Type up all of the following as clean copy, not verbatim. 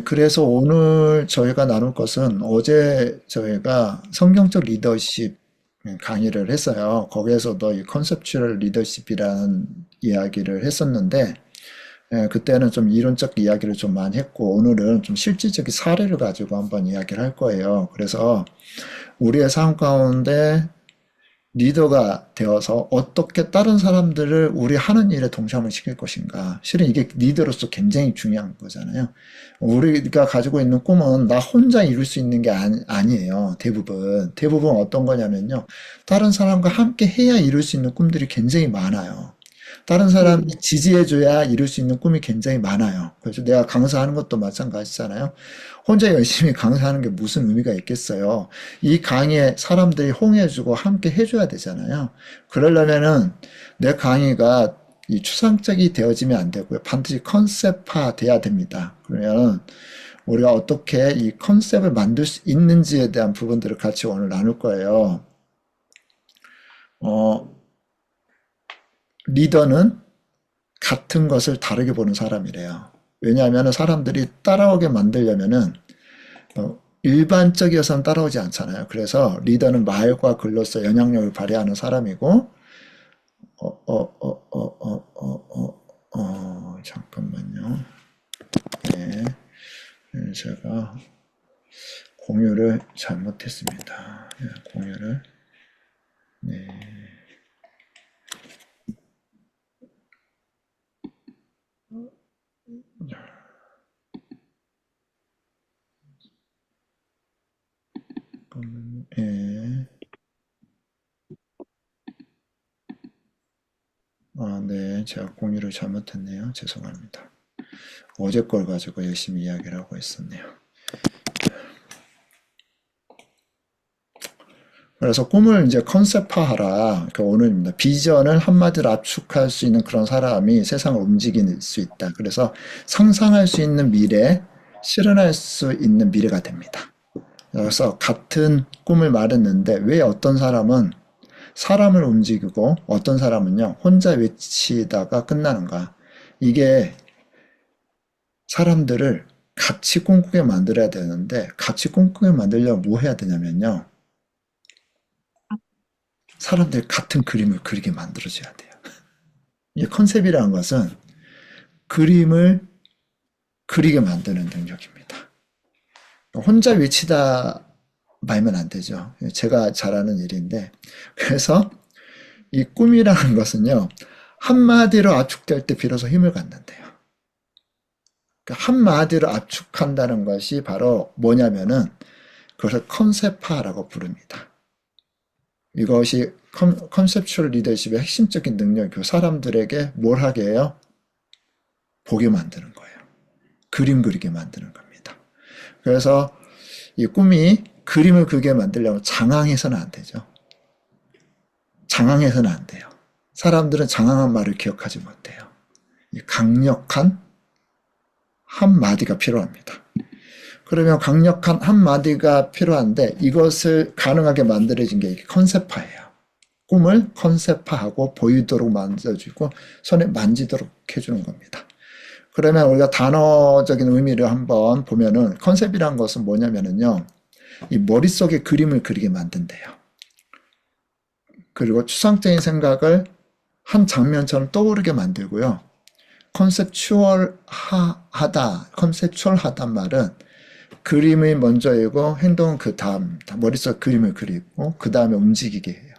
그래서 오늘 저희가 나눌 것은 어제 저희가 성경적 리더십 강의를 했어요. 거기에서도 이 컨셉추얼 리더십이라는 이야기를 했었는데, 그때는 좀 이론적 이야기를 좀 많이 했고, 오늘은 좀 실질적인 사례를 가지고 한번 이야기를 할 거예요. 그래서 우리의 삶 가운데 리더가 되어서 어떻게 다른 사람들을 우리 하는 일에 동참을 시킬 것인가. 실은 이게 리더로서 굉장히 중요한 거잖아요. 우리가 가지고 있는 꿈은 나 혼자 이룰 수 있는 게 아니에요. 대부분. 대부분 어떤 거냐면요. 다른 사람과 함께 해야 이룰 수 있는 꿈들이 굉장히 많아요. 다른 사람이 지지해줘야 이룰 수 있는 꿈이 굉장히 많아요. 그래서 내가 강사하는 것도 마찬가지잖아요. 혼자 열심히 강사하는 게 무슨 의미가 있겠어요. 이 강의에 사람들이 홍해주고 함께 해줘야 되잖아요. 그러려면은 내 강의가 이 추상적이 되어지면 안 되고요. 반드시 컨셉화 돼야 됩니다. 그러면 우리가 어떻게 이 컨셉을 만들 수 있는지에 대한 부분들을 같이 오늘 나눌 거예요. 어, 리더는 같은 것을 다르게 보는 사람이래요. 왜냐하면 사람들이 따라오게 만들려면은 일반적이어서는 따라오지 않잖아요. 그래서 리더는 말과 글로써 영향력을 발휘하는 사람이고, 잠깐만요. 네, 제가 공유를 잘못했습니다. 공유를, 네. 잠깐만요. 예. 네. 제가 공유를 잘못했네요. 죄송합니다. 어제 걸 가지고 열심히 이야기를 하고 있었네요. 그래서 꿈을 이제 컨셉화하라. 그러니까 오늘입니다. 비전을 한마디로 압축할 수 있는 그런 사람이 세상을 움직일 수 있다. 그래서 상상할 수 있는 미래, 실현할 수 있는 미래가 됩니다. 그래서 같은 꿈을 말했는데 왜 어떤 사람은 사람을 움직이고 어떤 사람은요, 혼자 외치다가 끝나는가. 이게 사람들을 같이 꿈꾸게 만들어야 되는데 같이 꿈꾸게 만들려면 뭐 해야 되냐면요. 사람들이 같은 그림을 그리게 만들어줘야 돼요. 이 컨셉이라는 것은 그림을 그리게 만드는 능력입니다. 혼자 외치다 말면 안 되죠. 제가 잘하는 일인데. 그래서 이 꿈이라는 것은요, 한마디로 압축될 때 비로소 힘을 갖는데요. 그러니까 한마디로 압축한다는 것이 바로 뭐냐면은 그것을 컨셉화라고 부릅니다. 이것이 컨셉추얼 리더십의 핵심적인 능력이고 사람들에게 뭘 하게 해요? 보게 만드는 거예요. 그림 그리게 만드는 겁니다. 그래서 이 꿈이 그림을 그리게 만들려면 장황해서는 안 되죠. 장황해서는 안 돼요. 사람들은 장황한 말을 기억하지 못해요. 강력한 한마디가 필요합니다. 그러면 강력한 한마디가 필요한데 이것을 가능하게 만들어진 게 컨셉화예요. 꿈을 컨셉화하고 보이도록 만들어주고 손에 만지도록 해주는 겁니다. 그러면 우리가 단어적인 의미를 한번 보면은 컨셉이란 것은 뭐냐면은요. 이 머릿속에 그림을 그리게 만든대요. 그리고 추상적인 생각을 한 장면처럼 떠오르게 만들고요. 컨셉추얼하단 말은 그림이 먼저이고 행동은 그 다음, 머릿속 그림을 그리고 그 다음에 움직이게 해요.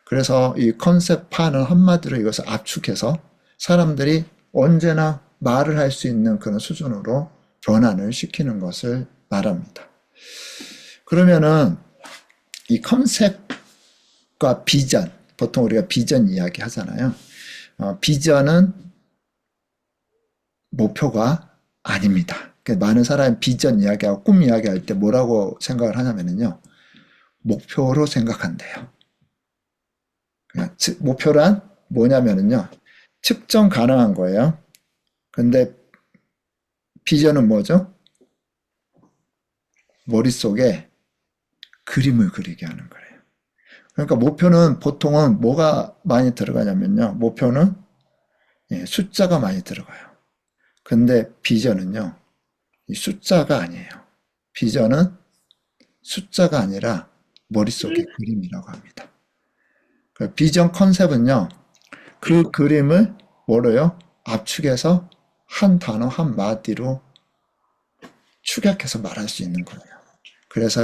그래서 이 컨셉화는 한마디로 이것을 압축해서 사람들이 언제나 말을 할 수 있는 그런 수준으로 변환을 시키는 것을 말합니다. 그러면은 이 컨셉과 비전, 보통 우리가 비전 이야기 하잖아요. 비전은 목표가 아닙니다. 많은 사람이 비전 이야기하고 꿈 이야기할 때 뭐라고 생각을 하냐면요. 목표로 생각한대요. 목표란 뭐냐면요. 측정 가능한 거예요. 근데 비전은 뭐죠? 머릿속에 그림을 그리게 하는 거예요. 그러니까 목표는 보통은 뭐가 많이 들어가냐면요. 목표는 숫자가 많이 들어가요. 근데 비전은요. 이 숫자가 아니에요. 비전은 숫자가 아니라 머릿속의 그림이라고 합니다. 그 비전 컨셉은요, 그 그림을 뭐로요? 압축해서 한 단어 한 마디로 축약해서 말할 수 있는 거예요. 그래서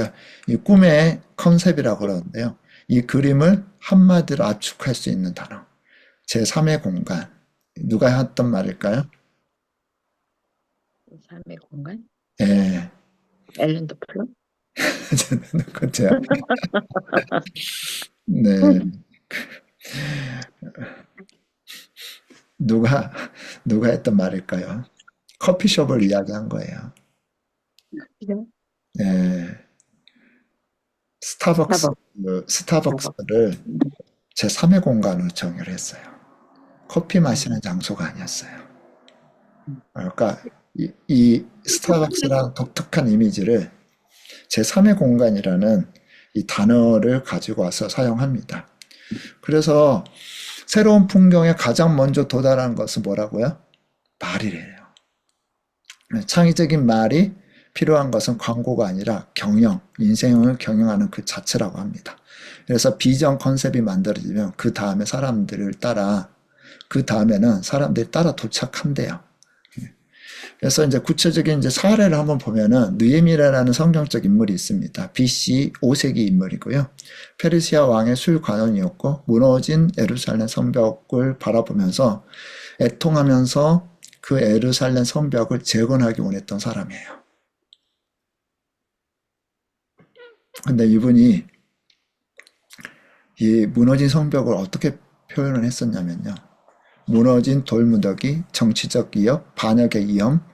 이 꿈의 컨셉이라고 그러는데요. 이 그림을 한마디로 압축할 수 있는 단어. 제3의 공간. 누가 했던 말일까요? 삶의 공간? 예. 앨런 더플러? 그죠? 네. 누가, 누가 했던 말일까요? 커피숍을 이야기한 거예요. 그죠? 예. 스타벅스, 스타벅, 스타벅. 스타벅스를 음, 제3의 공간으로 정의를 했어요. 커피 음, 마시는 장소가 아니었어요. 음. 그러니까 이 스타벅스라는 독특한 이미지를 제3의 공간이라는 이 단어를 가지고 와서 사용합니다. 그래서 새로운 풍경에 가장 먼저 도달하는 것은 뭐라고요? 말이래요. 창의적인 말이 필요한 것은 광고가 아니라 경영, 인생을 경영하는 그 자체라고 합니다. 그래서 비전 컨셉이 만들어지면 그 다음에 사람들을 따라, 그 다음에는 사람들이 따라 도착한대요. 그래서 이제 구체적인 이제 사례를 한번 보면은 느헤미야라는 성경적 인물이 있습니다. BC 5세기 인물이고요. 페르시아 왕의 술관원이었고 무너진 예루살렘 성벽을 바라보면서 애통하면서 그 예루살렘 성벽을 재건하기 원했던 사람이에요. 근데 이분이 이 무너진 성벽을 어떻게 표현을 했었냐면요. 무너진 돌무더기, 정치적 위협, 반역의 위험,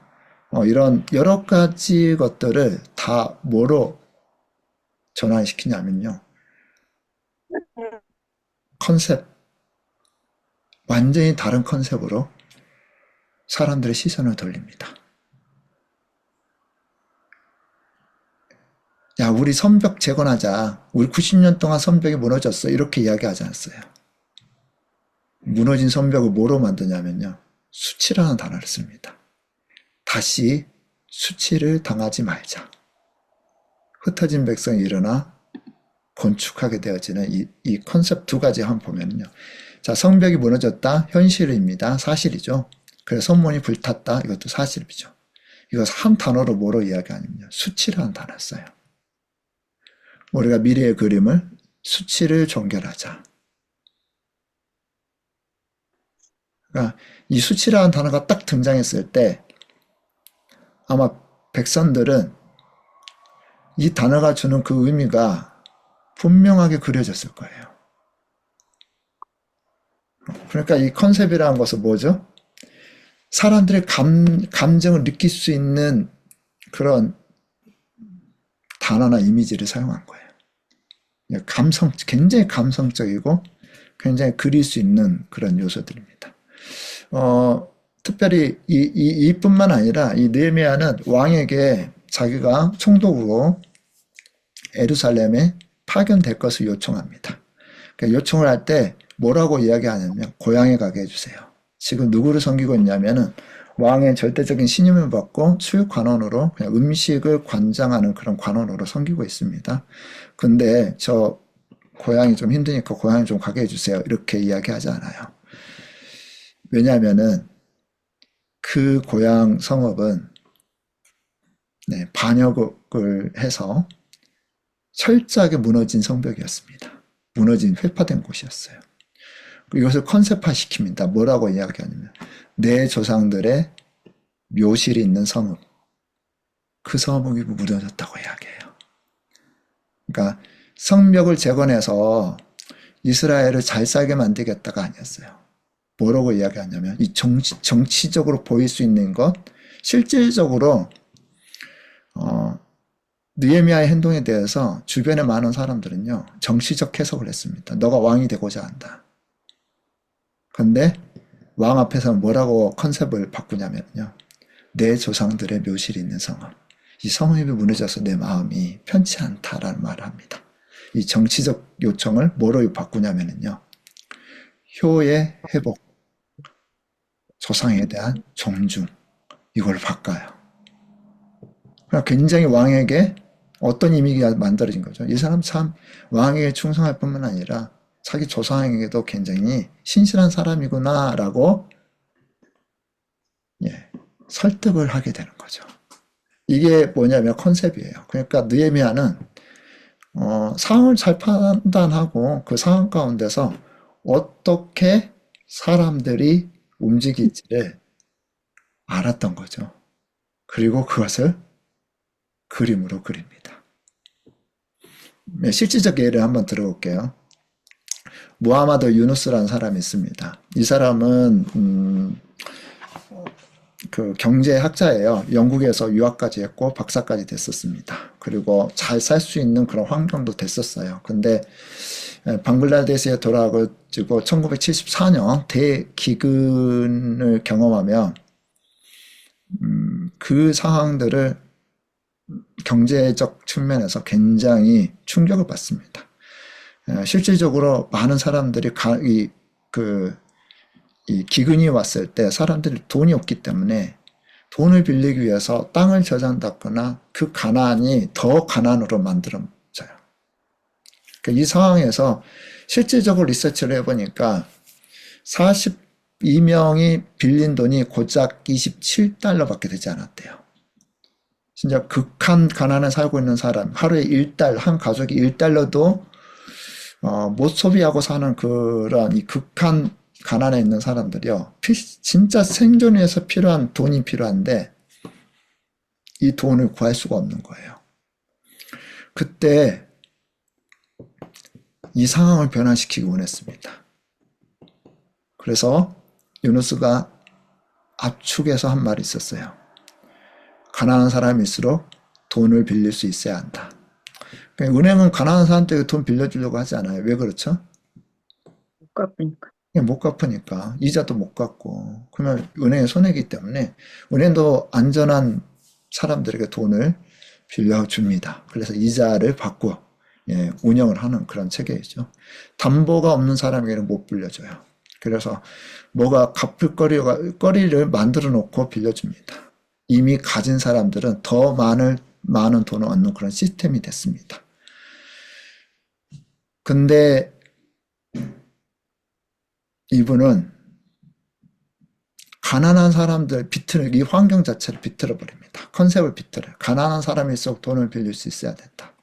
이런 여러 가지 것들을 다 뭐로 전환시키냐면요. 컨셉, 완전히 다른 컨셉으로 사람들의 시선을 돌립니다. 야, 우리 성벽 재건하자. 우리 90년 동안 성벽이 무너졌어. 이렇게 이야기하지 않았어요. 무너진 성벽을 뭐로 만드냐면요. 수치라는 단어를 씁니다. 다시 수치를 당하지 말자. 흩어진 백성이 일어나 건축하게 되어지는 이 컨셉 두 가지 한번 보면요. 자, 성벽이 무너졌다. 현실입니다. 사실이죠. 그래서 성문이 불탔다. 이것도 사실이죠. 이거 한 단어로 뭐로 이야기하냐면요. 수치라는 단어를 써요. 우리가 미래의 그림을 수치를 종결하자. 그러니까 이 수치라는 단어가 딱 등장했을 때 아마 백성들은 이 단어가 주는 그 의미가 분명하게 그려졌을 거예요. 그러니까 이 컨셉이라는 것은 뭐죠? 사람들의 감정을 느낄 수 있는 그런 단어나 이미지를 사용한 거예요. 굉장히 감성적이고 굉장히 그릴 수 있는 그런 요소들입니다. 특별히 이뿐만 아니라 이 느헤미야는 왕에게 자기가 총독으로 예루살렘에 파견될 것을 요청합니다. 그러니까 요청을 할 때 뭐라고 이야기하냐면 고향에 가게 해주세요. 지금 누구를 섬기고 있냐면은 왕의 절대적인 신임을 받고 수육관원으로 그냥 음식을 관장하는 그런 관원으로 섬기고 있습니다. 근데 저 고향이 좀 힘드니까 고향에 좀 가게 해주세요. 이렇게 이야기하지 않아요. 왜냐하면은 그 고향 성읍은 네, 반역을 해서 철저하게 무너진 성벽이었습니다. 무너진 회파된 곳이었어요. 이것을 컨셉화 시킵니다. 뭐라고 이야기하냐면 내 조상들의 묘실이 있는 성읍, 그 성읍이 무너졌다고 이야기해요. 그러니까 성벽을 재건해서 이스라엘을 잘 살게 만들겠다가 아니었어요. 뭐라고 이야기하냐면 이 정치적으로 보일 수 있는 것, 실질적으로 어, 느헤미야의 행동에 대해서 주변의 많은 사람들은요 정치적 해석을 했습니다. 너가 왕이 되고자 한다. 근데 왕 앞에서 뭐라고 컨셉을 바꾸냐면요. 내 조상들의 묘실이 있는 성읍. 이 성읍이 무너져서 내 마음이 편치 않다라는 말을 합니다. 이 정치적 요청을 뭐로 바꾸냐면요. 효의 회복, 조상에 대한 존중, 이걸 바꿔요. 그러니까 굉장히 왕에게 어떤 이미지가 만들어진 거죠. 이 사람 참 왕에게 충성할 뿐만 아니라 자기 조상에게도 굉장히 신실한 사람이구나라고 예, 설득을 하게 되는 거죠. 이게 뭐냐면 컨셉이에요. 그러니까 느헤미야는 상황을 잘 판단하고 그 상황 가운데서 어떻게 사람들이 움직일지를 알았던 거죠. 그리고 그것을 그림으로 그립니다. 네, 실질적 예를 한번 들어볼게요. 무하마드 유누스라는 사람이 있습니다. 이 사람은 그 경제학자예요. 영국에서 유학까지 했고 박사까지 됐었습니다. 그리고 잘 살 수 있는 그런 환경도 됐었어요. 근데 방글라데시에 돌아가지고 1974년 대기근을 경험하며 그 상황들을 경제적 측면에서 굉장히 충격을 받습니다. 실질적으로 많은 사람들이 이 기근이 왔을 때 사람들이 돈이 없기 때문에 돈을 빌리기 위해서 땅을 저장받거나 그 가난이 더 가난으로 만들어져요. 그러니까 이 상황에서 실질적으로 리서치를 해보니까 42명이 빌린 돈이 고작 27달러밖에 되지 않았대요. 진짜 극한 가난에 살고 있는 사람, 하루에 1달, 한 가족이 1달러도 못 소비하고 사는 그런 이 극한 가난에 있는 사람들이요. 진짜 생존 위해서 필요한 돈이 필요한데 이 돈을 구할 수가 없는 거예요. 그때 이 상황을 변화시키기 원했습니다. 그래서 유누스가 압축해서 한 말이 있었어요. 가난한 사람일수록 돈을 빌릴 수 있어야 한다. 그러니까 은행은 가난한 사람들에게 돈 빌려주려고 하지 않아요. 왜 그렇죠? 못 갚으니까. 그냥 못 갚으니까 이자도 못 갚고 그러면 은행에 손해이기 때문에 은행도 안전한 사람들에게 돈을 빌려줍니다. 그래서 이자를 받고 운영을 하는 그런 체계이죠. 담보가 없는 사람에게는 못 빌려줘요. 그래서 뭐가 갚을 거리를 만들어 놓고 빌려줍니다. 이미 가진 사람들은 더 많은 돈을 얻는 그런 시스템이 됐습니다. 근데 이분은 가난한 사람들 이 환경 자체를 비틀어 버립니다. 컨셉을 비틀어요. 가난한 사람일수록 돈을 빌릴 수 있어야 된다.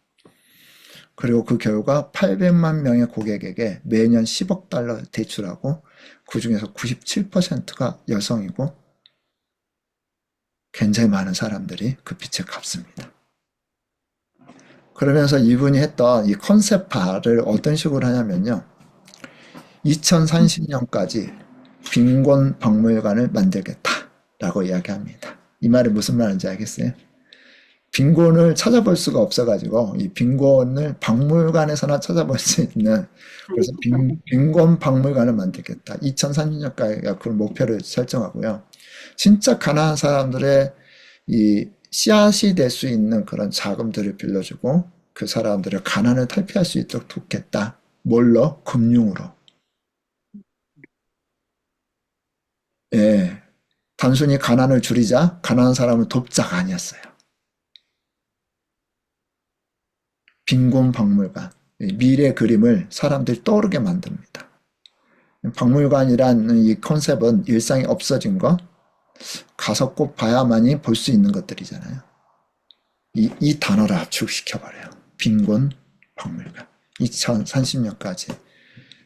그리고 그 결과 800만 명의 고객에게 매년 10억 달러 대출하고 그 중에서 97%가 여성이고 굉장히 많은 사람들이 그 빚을 갚습니다. 그러면서 이분이 했던 이 컨셉화를 어떤 식으로 하냐면요. 2030년까지 빈곤 박물관을 만들겠다라고 이야기합니다. 이 말이 무슨 말인지 알겠어요? 빈곤을 찾아볼 수가 없어가지고 이 빈곤을 박물관에서나 찾아볼 수 있는 그래서 빈곤 박물관을 만들겠다. 2030년까지 그런 목표를 설정하고요. 진짜 가난한 사람들의 이 씨앗이 될 수 있는 그런 자금들을 빌려주고 그 사람들의 가난을 탈피할 수 있도록 돕겠다. 뭘로? 금융으로. 예, 단순히 가난을 줄이자, 가난한 사람을 돕자가 아니었어요. 빈곤 박물관, 미래 그림을 사람들이 떠오르게 만듭니다. 박물관이라는 이 컨셉은 일상이 없어진 거, 가서 꼭 봐야만이 볼 수 있는 것들이잖아요. 이 단어를 압축시켜버려요. 빈곤 박물관. 2030년까지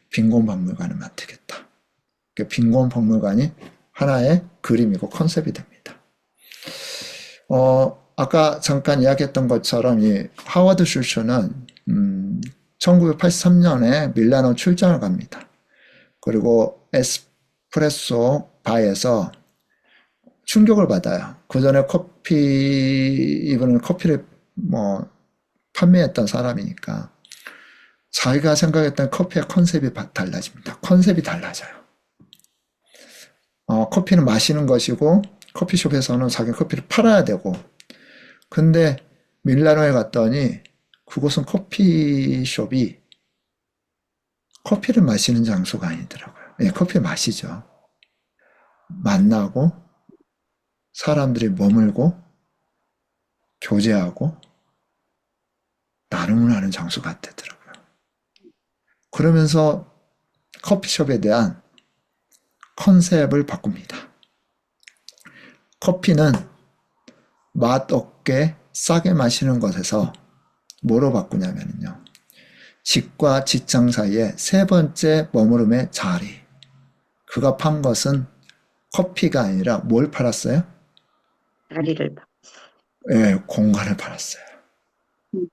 빈곤 박물관을 만들겠다. 빈곤 박물관이 하나의 그림이고 컨셉이 됩니다. 아까 잠깐 이야기했던 것처럼 이 하워드 슐츠는 1983년에 밀라노 출장을 갑니다. 그리고 에스프레소 바에서 충격을 받아요. 그 전에 이분은 커피를 판매했던 사람이니까 자기가 생각했던 커피의 컨셉이 달라집니다. 컨셉이 달라져요. 커피는 마시는 것이고 커피숍에서는 자기 커피를 팔아야 되고 근데 밀라노에 갔더니 그곳은 커피숍이 커피를 마시는 장소가 아니더라고요. 예, 커피 마시죠. 만나고 사람들이 머물고 교제하고 나눔을 하는 장소가 되더라고요. 그러면서 커피숍에 대한 컨셉을 바꿉니다. 커피는 맛 없게 싸게 마시는 것에서 뭐로 바꾸냐면요. 집과 직장 사이에 세 번째 머무름의 자리. 그가 판 것은 커피가 아니라 뭘 팔았어요? 다리를 봐. 예, 공간을 팔았어요. 음.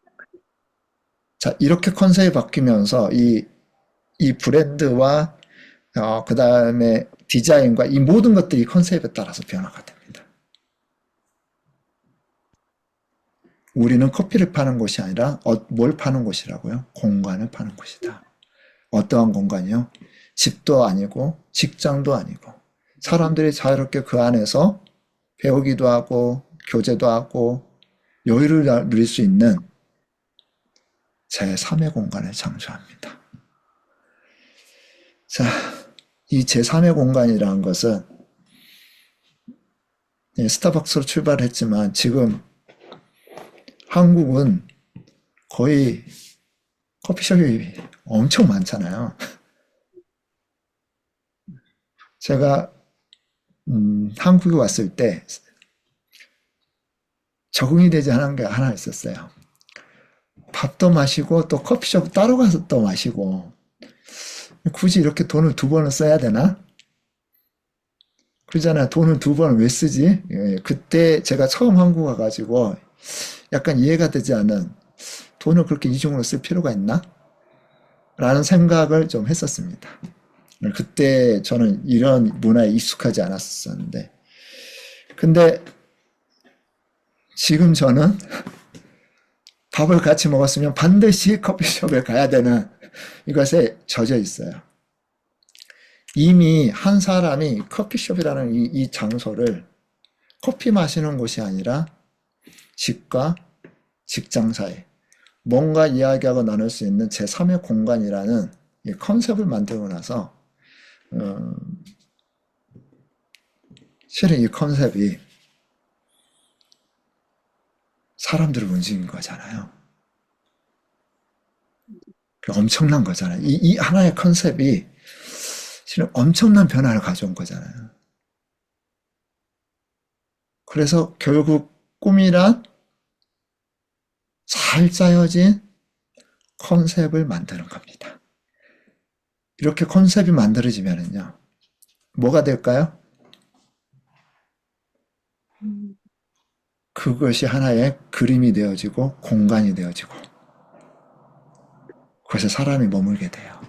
자, 이렇게 컨셉이 바뀌면서 이 브랜드와 그 다음에 디자인과 이 모든 것들이 컨셉에 따라서 변화가 됩니다. 우리는 커피를 파는 곳이 아니라 뭘 파는 곳이라고요? 공간을 파는 곳이다. 어떠한 공간이요? 집도 아니고 직장도 아니고 사람들이 자유롭게 그 안에서 배우기도 하고 교제도 하고 여유를 누릴 수 있는 제3의 공간을 창조합니다. 자, 이 제3의 공간이라는 것은 스타벅스로 출발했지만 지금 한국은 거의 커피숍이 엄청 많잖아요. 제가 한국에 왔을 때 적응이 되지 않은 게 하나 있었어요. 밥도 마시고 또 커피숍 따로 가서 또 마시고 굳이 이렇게 돈을 두 번을 써야 되나? 그러잖아요. 돈을 두 번을 왜 쓰지? 예, 그때 제가 처음 한국 와가지고 약간 이해가 되지 않은 돈을 그렇게 이중으로 쓸 필요가 있나? 라는 생각을 좀 했었습니다. 그때 저는 이런 문화에 익숙하지 않았었는데 근데 지금 저는 밥을 같이 먹었으면 반드시 커피숍에 가야 되는 이것에 젖어 있어요. 이미 한 사람이 커피숍이라는 이 장소를 커피 마시는 곳이 아니라 집과 직장 사이 뭔가 이야기하고 나눌 수 있는 제3의 공간이라는 이 컨셉을 만들고 나서 실은 이 컨셉이 사람들을 움직인 거잖아요. 엄청난 거잖아요. 이 하나의 컨셉이 실은 엄청난 변화를 가져온 거잖아요. 그래서 결국 꿈이란 잘 짜여진 컨셉을 만드는 겁니다. 이렇게 컨셉이 만들어지면은요, 뭐가 될까요? 그것이 하나의 그림이 되어지고 공간이 되어지고 그것에 사람이 머물게 돼요.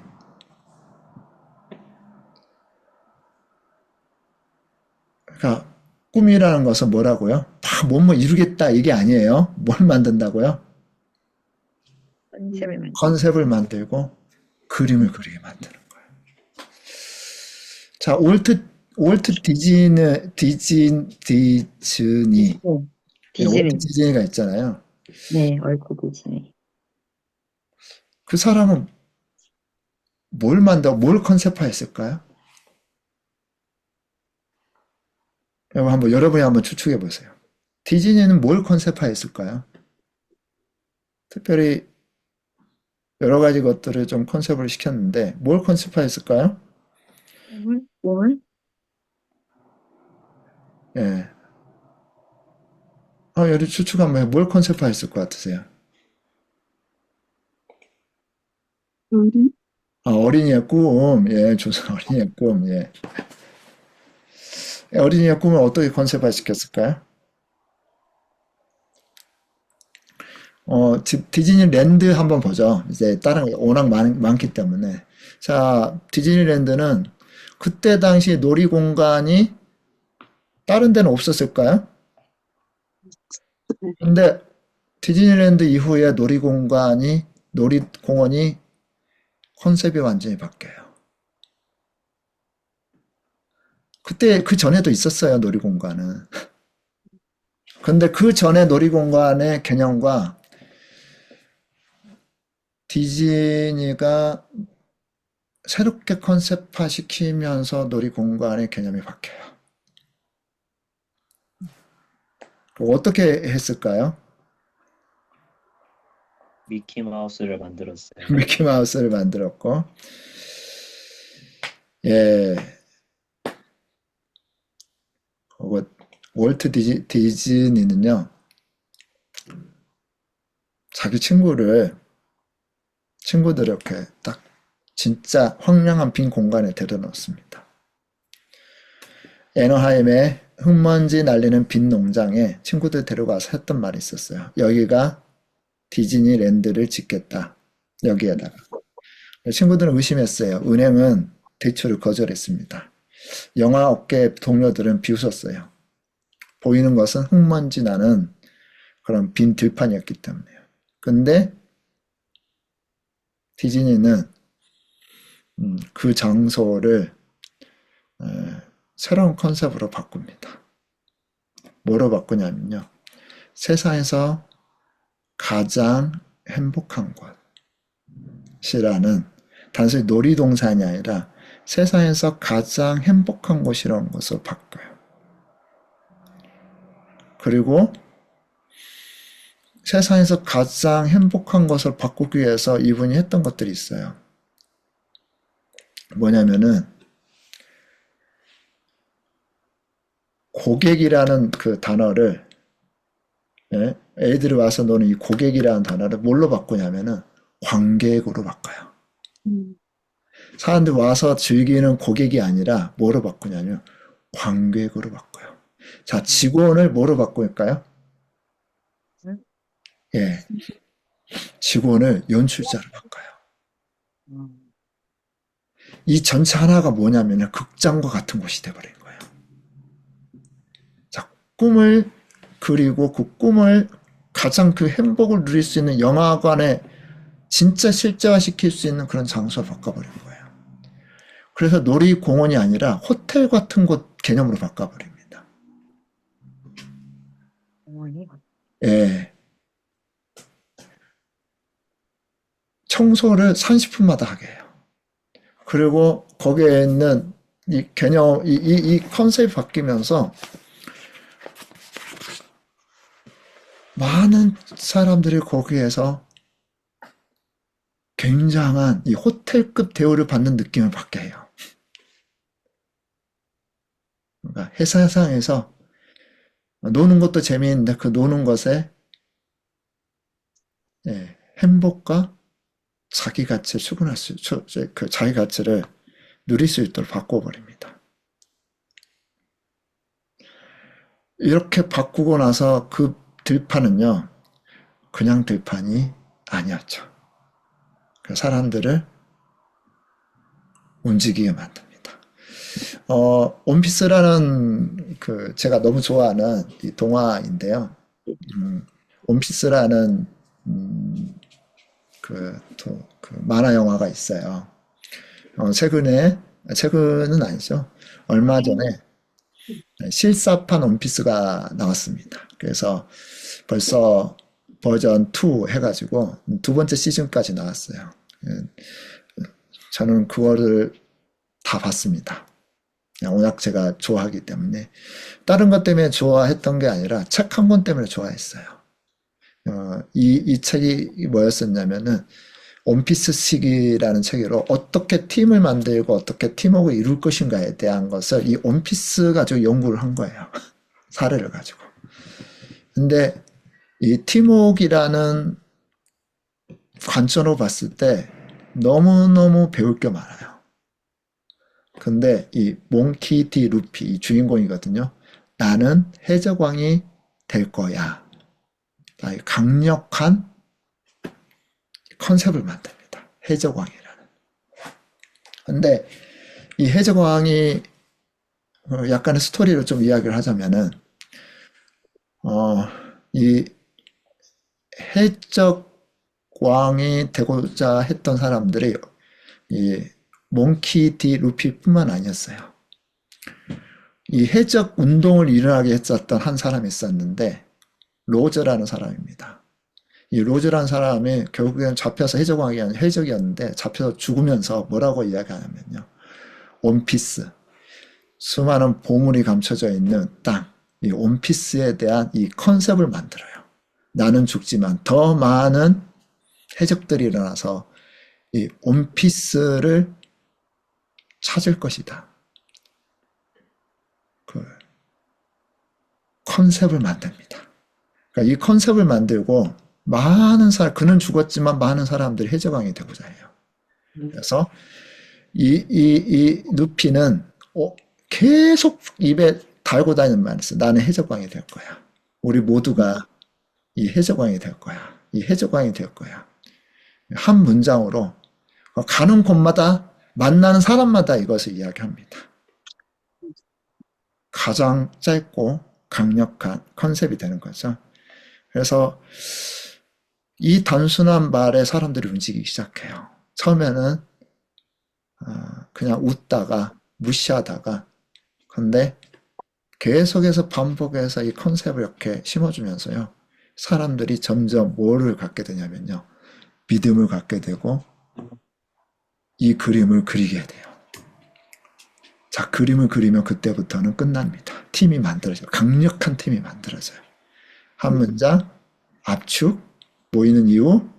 그러니까 꿈이라는 것은 뭐라고요? 다 뭐뭐 이루겠다 이게 아니에요. 뭘 만든다고요? 컨셉을 만들. 컨셉을 만들고 그림을 그리게 만드는 거예요. 자, 월트 디즈니, 월트 디즈니. 디즈니가 있잖아요. 네, 얼굴 디즈니. 그 사람은 뭘 컨셉화했을까요? 여러분이 한번 추측해 보세요. 디즈니는 뭘 컨셉화했을까요? 특별히 여러 가지 것들을 좀 컨셉을 시켰는데 뭘 컨셉화했을까요? 뭘? 예. 여러 추측 한번 뭘 컨셉화했을 것 같으세요? 우리? 어린이의 꿈. 예, 조선 어린이의 꿈. 예. 어린이의 꿈을 어떻게 컨셉화 시켰을까요? 디즈니랜드 한번 보죠. 이제 다른 게 워낙 많기 때문에. 자, 디즈니랜드는 그때 당시 놀이공간이 다른 데는 없었을까요? 근데 디즈니랜드 이후에 놀이공원이 컨셉이 완전히 바뀌어요. 그때 그 전에도 있었어요, 놀이공간은. 근데 그 전에 놀이공간의 개념과 디즈니가 새롭게 컨셉화 시키면서 놀이공간의 개념이 바뀌어요. 어떻게 했을까요? 미키마우스를 만들었어요. 미키마우스를 만들었고, 예, 그리고 월트 디즈니는요, 자기 친구들을 이렇게 딱 진짜 황량한 빈 공간에 데려놓습니다. 애너하임의 흙먼지 날리는 빈 농장에 친구들 데려가서 했던 말이 있었어요. 여기가 디즈니랜드를 짓겠다. 여기에다가. 친구들은 의심했어요. 은행은 대출을 거절했습니다. 영화 업계 동료들은 비웃었어요. 보이는 것은 흙먼지 나는 그런 빈 들판이었기 때문에요. 근데 디즈니는 그 장소를 새로운 컨셉으로 바꿉니다. 뭐로 바꾸냐면요. 세상에서 가장 행복한 곳이라는 단순히 놀이동산이 아니라 세상에서 가장 행복한 곳이라는 것으로 바꿔요. 그리고 세상에서 가장 행복한 것을 바꾸기 위해서 이분이 했던 것들이 있어요. 뭐냐면은 고객이라는 그 단어를, 예? 애들이 와서 노는 이 고객이라는 단어를 뭘로 바꾸냐면은 관객으로 바꿔요. 사람들이 와서 즐기는 고객이 아니라 뭐로 바꾸냐면 관객으로 바꿔요. 자, 직원을 뭐로 바꿀까요? 예, 직원을 연출자로 바꿔요. 이 전체 하나가 뭐냐면 극장과 같은 곳이 돼버린 거예요. 자, 꿈을 그리고 그 꿈을 가장 그 행복을 누릴 수 있는 영화관에 진짜 실제화시킬 수 있는 그런 장소로 바꿔버린 거예요. 그래서 놀이공원이 아니라 호텔 같은 곳 개념으로 바꿔버립니다. 예. 청소를 30분마다 하게 해요. 그리고 거기에 있는 이 개념, 이 컨셉이 바뀌면서 많은 사람들이 거기에서 굉장한 이 호텔급 대우를 받는 느낌을 받게 해요. 그러니까 회사상에서 노는 것도 재미있는데 그 노는 것에 행복과 자기 가치를 추구할 수, 그 자기 가치를 누릴 수 있도록 바꿔버립니다. 이렇게 바꾸고 나서 그 들판은요, 그냥 들판이 아니었죠. 그 사람들을 움직이게 만듭니다. 원피스라는 그 제가 너무 좋아하는 이 동화인데요. 원피스라는 그 만화 영화가 있어요. 최근은 아니죠. 얼마 전에 실사판 원피스가 나왔습니다. 그래서 벌써 버전 2 해가지고 두 번째 시즌까지 나왔어요. 저는 그거를 다 봤습니다. 워낙 제가 좋아하기 때문에. 다른 것 때문에 좋아했던 게 아니라 책 한 권 때문에 좋아했어요. 이 책이 뭐였었냐면은 원피스식이라는 책으로 어떻게 팀을 만들고 어떻게 팀워크를 이룰 것인가에 대한 것을 이 원피스 가지고 연구를 한 거예요. 사례를 가지고. 근데 이 팀워크라는 관점으로 봤을 때 너무너무 배울 게 많아요. 근데 이 몽키 디 루피, 이 주인공이거든요. 나는 해적왕이 될 거야. 강력한 컨셉을 만듭니다. 해적왕이라는. 근데 이 해적왕이 약간의 스토리를 좀 이야기를 하자면은 이 해적왕이 되고자 했던 사람들이 이 몽키 디 루피뿐만 아니었어요. 이 해적 운동을 일어나게 했었던 한 사람이 있었는데 로즈라는 사람입니다. 이 로즈라는 사람이 결국에는 잡혀서 해적왕이 아니라 해적이었는데 잡혀서 죽으면서 뭐라고 이야기하냐면요. 원피스, 수많은 보물이 감춰져 있는 땅, 이 원피스에 대한 이 컨셉을 만들어요. 나는 죽지만 더 많은 해적들이 일어나서 이 원피스를 찾을 것이다. 그 컨셉을 만듭니다. 그러니까 이 컨셉을 만들고 많은 사람, 그는 죽었지만 많은 사람들이 해적왕이 되고자 해요. 그래서 이 누피는 계속 입에 달고 다니는 말이 있어요. 나는 해적왕이 될 거야. 우리 모두가 이 해적왕이 될 거야. 이 해적왕이 될 거야. 한 문장으로 가는 곳마다 만나는 사람마다 이것을 이야기합니다. 가장 짧고 강력한 컨셉이 되는 거죠. 그래서 이 단순한 말에 사람들이 움직이기 시작해요. 처음에는 그냥 웃다가 무시하다가, 근데 계속해서 반복해서 이 컨셉을 이렇게 심어주면서요, 사람들이 점점 뭐를 갖게 되냐면요, 믿음을 갖게 되고 이 그림을 그리게 돼요. 자, 그림을 그리면 그때부터는 끝납니다. 팀이 만들어져요. 강력한 팀이 만들어져요. 한 문장, 압축, 모이는 이유,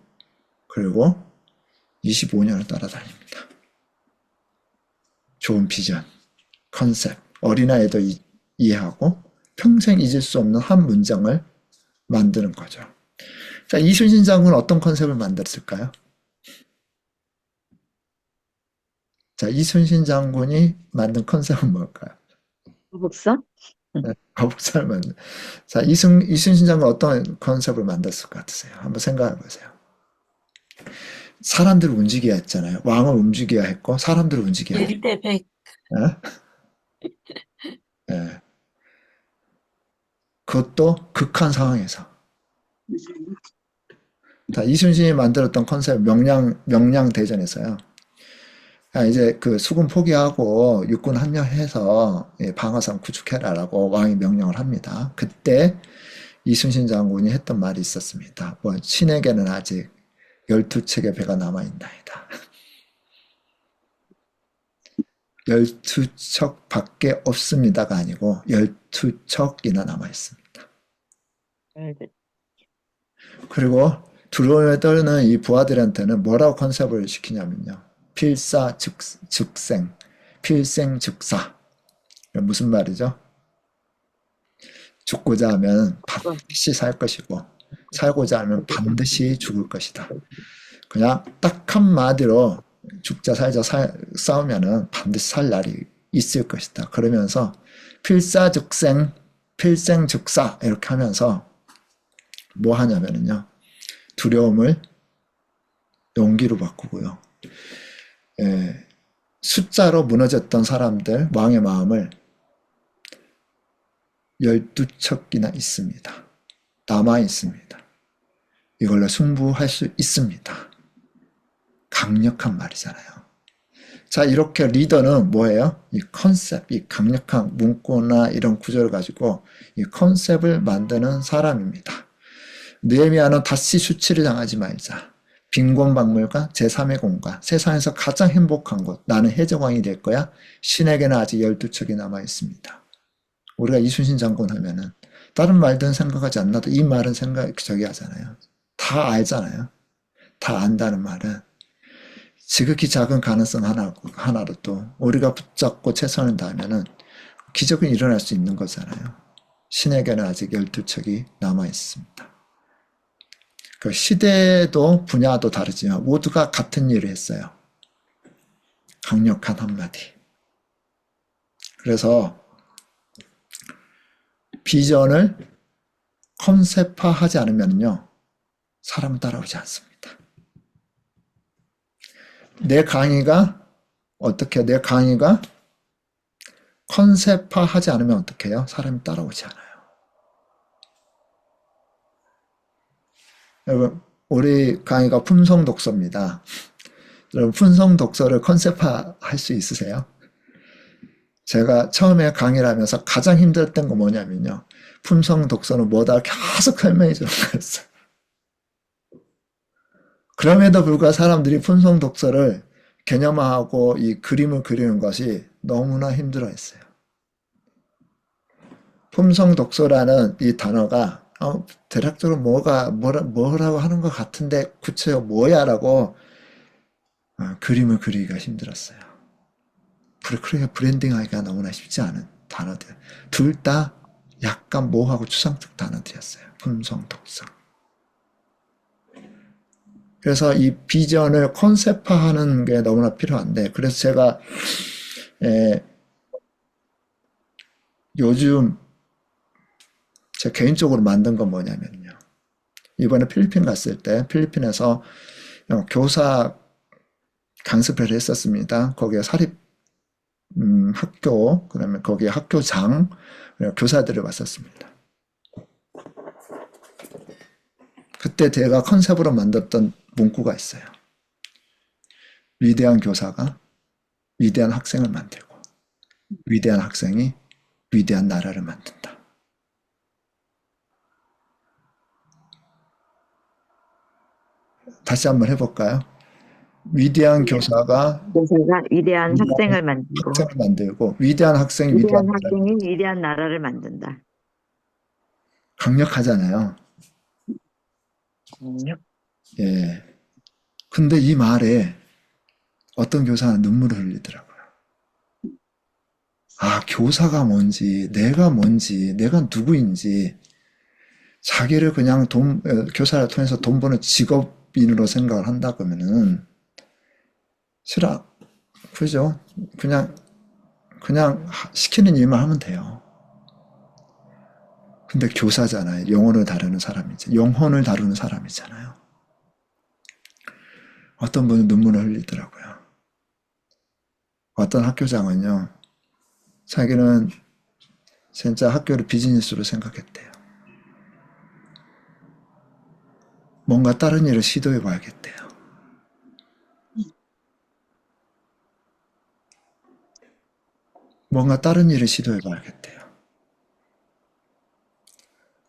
그리고 25년을 따라다닙니다. 좋은 비전, 컨셉, 어린아이도 이해하고 평생 잊을 수 없는 한 문장을 만드는 거죠. 자, 이순신 장군은 어떤 컨셉을 만들었을까요? 자, 이순신 장군이 만든 컨셉은 뭘까요? 거북선? 네, 거북선을 만든. 자, 이순신 장군 어떤 컨셉을 만들었을 것 같으세요? 한번 생각해 보세요. 사람들을 움직여야 했잖아요. 왕을 움직여야 했고, 사람들을 움직여야 했고. 1대 100. 예. 그것도 극한 상황에서. 자, 이순신이 만들었던 컨셉, 명량대전에서요. 이제 그 수군 포기하고 육군 합류해서 방어선 구축해라라고 왕이 명령을 합니다. 그때 이순신 장군이 했던 말이 있었습니다. 뭐, 신에게는 아직 12척의 배가 남아있나이다. 12척 밖에 없습니다가 아니고 12척이나 남아있습니다. 그리고 두려움에 떨는 이 부하들한테는 뭐라고 컨셉을 시키냐면요, 필사즉생, 필생즉사. 무슨 말이죠? 죽고자 하면 반드시 살 것이고 살고자 하면 반드시 죽을 것이다. 그냥 딱 한마디로 죽자 살자 싸우면은 반드시 살 날이 있을 것이다. 그러면서 필사즉생, 필생즉사 이렇게 하면서 뭐 하냐면요, 두려움을 용기로 바꾸고요, 숫자로 무너졌던 사람들, 왕의 마음을 12척이나 있습니다. 남아 있습니다. 이걸로 승부할 수 있습니다. 강력한 말이잖아요. 자, 이렇게 리더는 뭐예요? 이 컨셉, 이 강력한 문구나 이런 구조를 가지고 이 컨셉을 만드는 사람입니다. 느헤미야는 다시 수치를 당하지 말자. 빈곤박물관, 제3의 공간, 세상에서 가장 행복한 곳, 나는 해적왕이 될 거야. 신에게는 아직 12척이 남아 있습니다. 우리가 이순신 장군 하면은 다른 말들은 생각하지 않나도 이 말은 저기 하잖아요. 다 알잖아요. 다 안다는 말은 지극히 작은 가능성 하나로 또 우리가 붙잡고 최선을 다하면은 기적은 일어날 수 있는 거잖아요. 신에게는 아직 12척이 남아 있습니다. 그 시대도 분야도 다르지만 모두가 같은 일을 했어요. 강력한 한마디. 그래서 비전을 컨셉화하지 않으면요, 사람은 따라오지 않습니다. 내 강의가 컨셉화하지 않으면 어떻게 해요? 사람이 따라오지 않아요. 여러분, 우리 강의가 품성 독서입니다. 여러분, 품성 독서를 컨셉화할 수 있으세요? 제가 처음에 강의를 하면서 가장 힘들었던 거 뭐냐면요, 품성 독서는 뭐다 계속 설명해 주는 거였어요. 그럼에도 불구하고 사람들이 품성 독서를 개념화하고 이 그림을 그리는 것이 너무나 힘들어 했어요. 품성 독서라는 이 단어가 대략적으로 뭐라고 하는 것 같은데 구체적으로 뭐야라고 그림을 그리기가 힘들었어요. 그렇게 브랜딩하기가 너무나 쉽지 않은 단어들. 둘 다 약간 모호하고 추상적 단어들이었어요. 품성, 독성. 그래서 이 비전을 컨셉화하는 게 너무나 필요한데, 그래서 제가 요즘 제 개인적으로 만든 건 뭐냐면요. 이번에 필리핀 갔을 때 필리핀에서 교사 강습을 했었습니다. 거기에 사립 학교, 그다음에 거기에 학교장, 교사들을 왔었습니다. 그때 제가 컨셉으로 만들었던 문구가 있어요. 위대한 교사가 위대한 학생을 만들고 위대한 학생이 위대한 나라를 만든다. 다시 한번 해볼까요? 위대한 교사가 교사가 위대한 위대한 학생을 만들고 학생을 만들고 위대한 학생이 위대한 위대한 나라를 학생이 위대한 나라를 만든다. 강력하잖아요. 강력? 예. 근데 이 말에 어떤 교사는 눈물을 흘리더라고요. 교사가 뭔지, 내가 누구인지, 자기를 그냥 교사를 통해서 돈 버는 직업인으로 생각을 한다 그러면은, 싫어. 그죠? 그냥 시키는 일만 하면 돼요. 근데 교사잖아요. 영혼을 다루는 사람이지. 영혼을 다루는 사람이잖아요. 어떤 분은 눈물을 흘리더라고요. 어떤 학교장은요, 자기는 진짜 학교를 비즈니스로 생각했대요. 뭔가 다른 일을 시도해 봐야겠대요. 뭔가 다른 일을 시도해 봐야겠대요.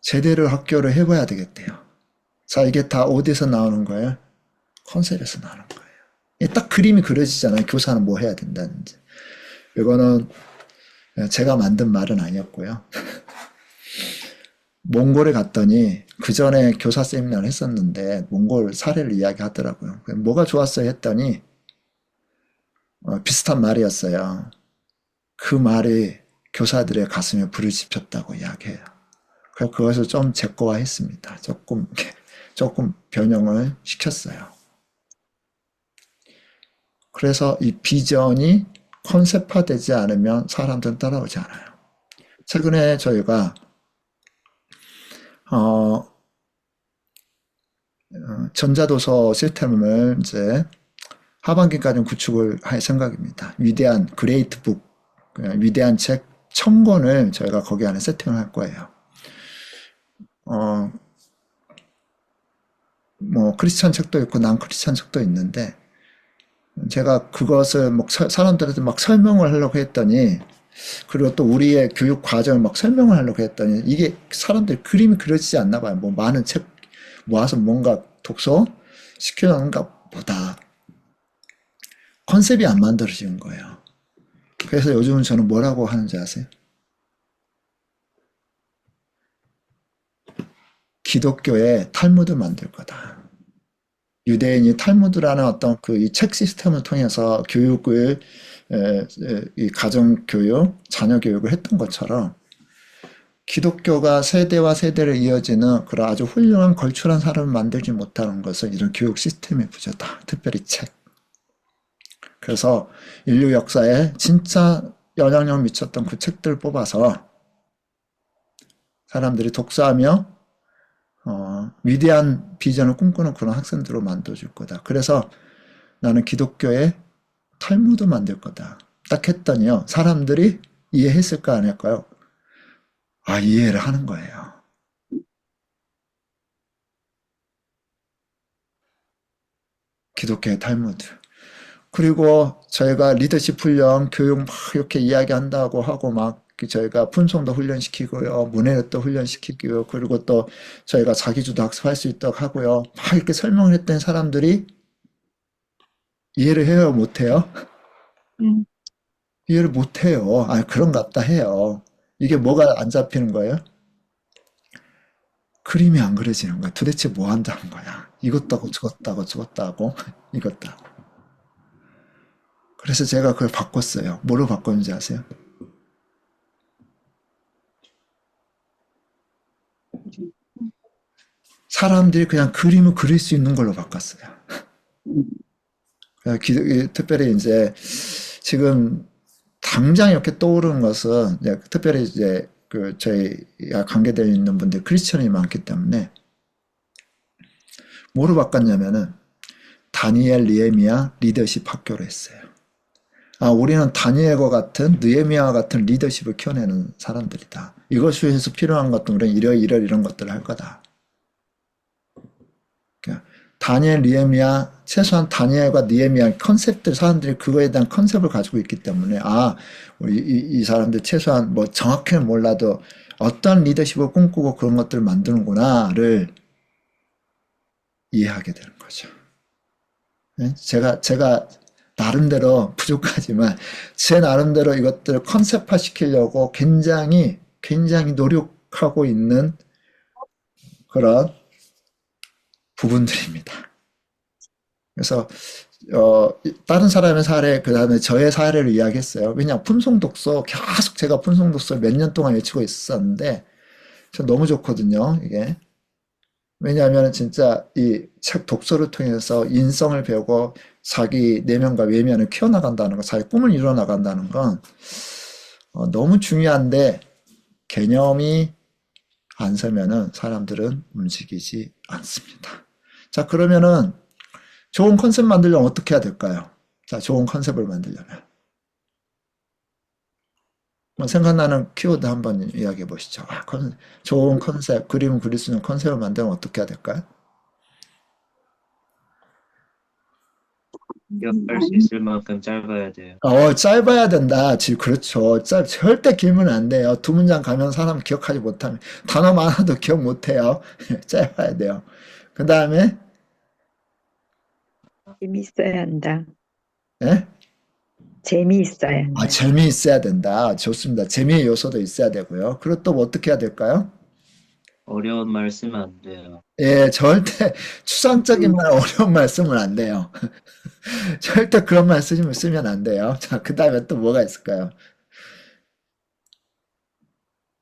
제대로 학교를 해봐야 되겠대요. 자, 이게 다 어디서 나오는 거예요? 컨셉에서 나오는 거예요. 딱 그림이 그려지잖아요. 교사는 뭐 해야 된다는지. 이거는 제가 만든 말은 아니었고요. 몽골에 갔더니 그 전에 교사 세미나를 했었는데 몽골 사례를 이야기하더라고요. 뭐가 좋았어요 했더니 비슷한 말이었어요. 그 말이 교사들의 가슴에 불을 지폈다고 이야기해요. 그래서 그것을 좀 제거화했습니다. 조금 변형을 시켰어요. 그래서 이 비전이 컨셉화되지 않으면 사람들은 따라오지 않아요. 최근에 저희가 전자도서 시스템을 이제 하반기까지 구축을 할 생각입니다. 위대한 그레이트 북, 위대한 책 1000권을 저희가 거기 안에 세팅을 할 거예요. 뭐 크리스찬 책도 있고 난 크리스찬 책도 있는데 제가 그것을 막 사람들한테 막 설명을 하려고 했더니 그리고 또 우리의 교육 과정을 막 설명을 하려고 했더니 이게 사람들이 그림이 그려지지 않나 봐요. 뭐 많은 책 모아서 뭔가 독서 시켜놓는가 보다 컨셉이 안 만들어지는 거예요. 그래서 요즘은 저는 뭐라고 하는지 아세요? 기독교의 탈무드 만들 거다. 유대인이 탈무드라는 어떤 그 이 책 시스템을 통해서 교육을 이 가정 교육, 자녀 교육을 했던 것처럼 기독교가 세대와 세대를 이어지는 그런 아주 훌륭한 걸출한 사람을 만들지 못하는 것은 이런 교육 시스템의 부재다. 특별히 책. 그래서 인류 역사에 진짜 영향력 미쳤던 그 책들을 뽑아서 사람들이 독서하며 위대한 비전을 꿈꾸는 그런 학생들로 만들어줄 거다. 그래서 나는 기독교의 탈무드 만들 거다. 딱 했더니요. 사람들이 이해했을까 안 할까요? 이해를 하는 거예요. 기독교의 탈무드. 그리고 저희가 리더십 훈련, 교육 막 이렇게 이야기한다고 하고 막 저희가 품성도 훈련시키고요. 문해력도 훈련시키고요. 그리고 또 저희가 자기주도 학습할 수 있도록 하고요. 막 이렇게 설명을 했던 사람들이 이해를 해요, 못해요? 이해를 못해요. 그런갑다 해요. 이게 뭐가 안 잡히는 거예요? 그림이 안 그려지는 거야. 도대체 뭐 한다는 거야. 이것도 하고 저것도 하고 저것도 하고 이것도 하고. 그래서 제가 그걸 바꿨어요. 뭐로 바꿨는지 아세요? 사람들이 그냥 그림을 그릴 수 있는 걸로 바꿨어요. 특별히 이제 지금 당장 이렇게 떠오르는 것은 이제 특별히 이제 그 저희가 관계되어 있는 분들 크리스천이 많기 때문에 뭐로 바꿨냐면은 다니엘, 느헤미야 리더십 학교로 했어요. 아, 우리는 다니엘과 같은 느헤미야와 같은 리더십을 키워내는 사람들이다. 이것을 위해서 필요한 것들은 우리는 이런 것들을 할 거다. 그러니까 다니엘, 느헤미야, 최소한 다니엘과 느헤미야 컨셉들 사람들이 그거에 대한 컨셉을 가지고 있기 때문에 이 사람들 최소한 뭐 정확히는 몰라도 어떤 리더십을 꿈꾸고 그런 것들을 만드는구나를 이해하게 되는 거죠. 네? 제가 나름대로 부족하지만 제 나름대로 이것들을 컨셉화 시키려고 굉장히 노력하고 있는 그런 부분들입니다. 그래서 다른 사람의 사례 그다음에 저의 사례를 이야기했어요. 왜냐 계속 제가 품성독서 몇 년 동안 외치고 있었는데 저 너무 좋거든요. 이게 왜냐하면 진짜 이 책 독서를 통해서 인성을 배우고 자기 내면과 외면을 키워나간다는 거, 자기 꿈을 이뤄나간다는 건 너무 중요한데 개념이 안 서면은 사람들은 움직이지 않습니다. 자, 그러면은 좋은 컨셉 만들려면 어떻게 해야 될까요? 자, 좋은 컨셉을 만들려면 생각나는 키워드 한번 이야기해 보시죠. 좋은 컨셉, 그림 그릴 수 있는 컨셉을 만들면 어떻게 해야 될까요? 기억할 수 있을 만큼 짧아야 돼요. 짧아야 된다. 그렇죠. 절대 길면 안 돼요. 두 문장 가면 사람 기억하지 못하면 단어 많아도 기억 못해요. 짧아야 돼요. 그 다음에 재미있어야 한다. 예? 재미있어야 한다. 재미있어야 된다. 좋습니다. 재미의 요소도 있어야 되고요. 그리고 또 어떻게 해야 될까요? 어려운 말 쓰면 안 돼요. 예, 절대 추상적인 말, 어려운 말 쓰면 안 돼요. 절대 그런 말 쓰면 안 돼요. 자, 그 다음에 또 뭐가 있을까요?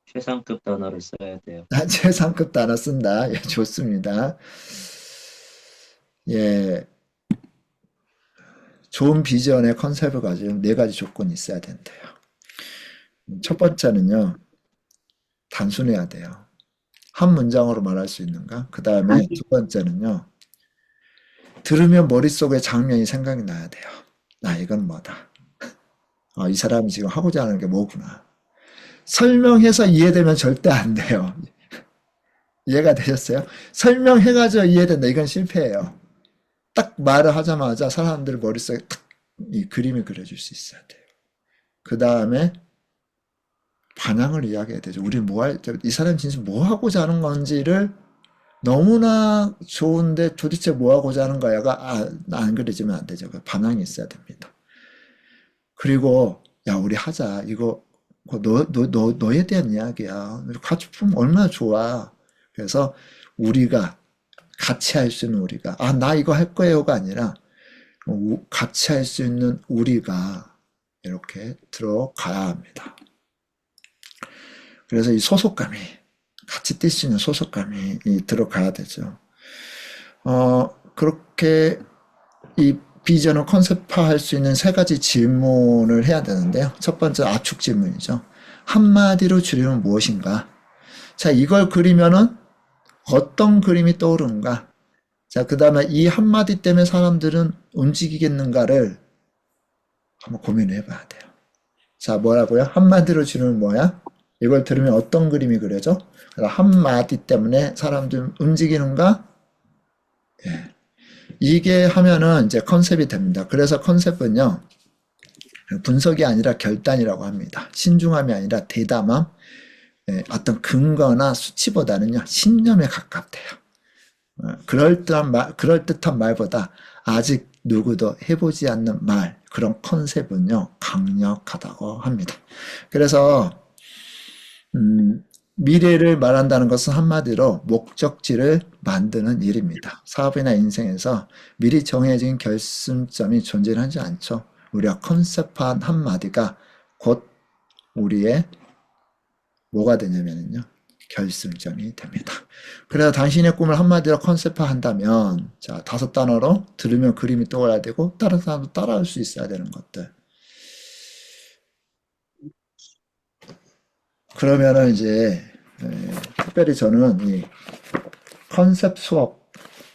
최상급 단어를 써야 돼요. 최상급 단어 쓴다. 예, 좋습니다. 예, 좋은 비전의 컨셉을 가지고 네 가지 조건이 있어야 된대요. 첫 번째는요, 단순해야 돼요. 한 문장으로 말할 수 있는가? 그 다음에 두 번째는요, 들으면 머릿속에 장면이 생각이 나야 돼요. 이건 뭐다. 이 사람이 지금 하고자 하는 게 뭐구나. 설명해서 이해되면 절대 안 돼요. 이해가 되셨어요? 설명해가지고 이해된다. 이건 실패예요. 딱 말을 하자마자 사람들 머릿속에 딱 이 그림을 그려줄 수 있어야 돼요. 그 다음에 반향을 이야기해야 되죠. 이 사람이 진짜 뭐 하고자 하는 건지를 너무나 좋은데 도대체 뭐 하고자 하는 거야가 안 그려지면 안 되죠. 반향이 있어야 됩니다. 그리고 우리 하자. 이거 너에 대한 이야기야. 같이 풀면 얼마나 좋아. 그래서 우리가 같이 할 수 있는 우리가 나 이거 할 거예요가 아니라 같이 할 수 있는 우리가 이렇게 들어가야 합니다. 그래서 이 소속감이 같이 뛸 수 있는 소속감이 들어가야 되죠. 그렇게 이 비전을 컨셉화할 수 있는 세 가지 질문을 해야 되는데요. 첫 번째 압축 질문이죠. 한마디로 줄이면 무엇인가? 자, 이걸 그리면은 어떤 그림이 떠오르는가? 자, 그 다음에 이 한마디 때문에 사람들은 움직이겠는가를 한번 고민을 해봐야 돼요. 자, 뭐라고요? 한마디로 줄이면 뭐야? 이걸 들으면 어떤 그림이 그려져? 한마디 때문에 사람들 움직이는가? 예. 이게 하면은 이제 컨셉이 됩니다. 그래서 컨셉은요, 분석이 아니라 결단이라고 합니다. 신중함이 아니라 대담함, 어떤 근거나 수치보다는요, 신념에 가깝대요. 그럴듯한 말보다 아직 누구도 해보지 않는 말, 그런 컨셉은요, 강력하다고 합니다. 그래서, 미래를 말한다는 것은 한마디로 목적지를 만드는 일입니다. 사업이나 인생에서 미리 정해진 결승점이 존재하지 않죠. 우리가 컨셉한 한마디가 곧 우리의 뭐가 되냐면요. 결승점이 됩니다. 그래서 당신의 꿈을 한마디로 컨셉화한다면, 자, 5단어로 들으면 그림이 떠올라야 되고, 다른 사람도 따라할 수 있어야 되는 것들. 그러면은 이제, 특별히 저는 이 컨셉 수업,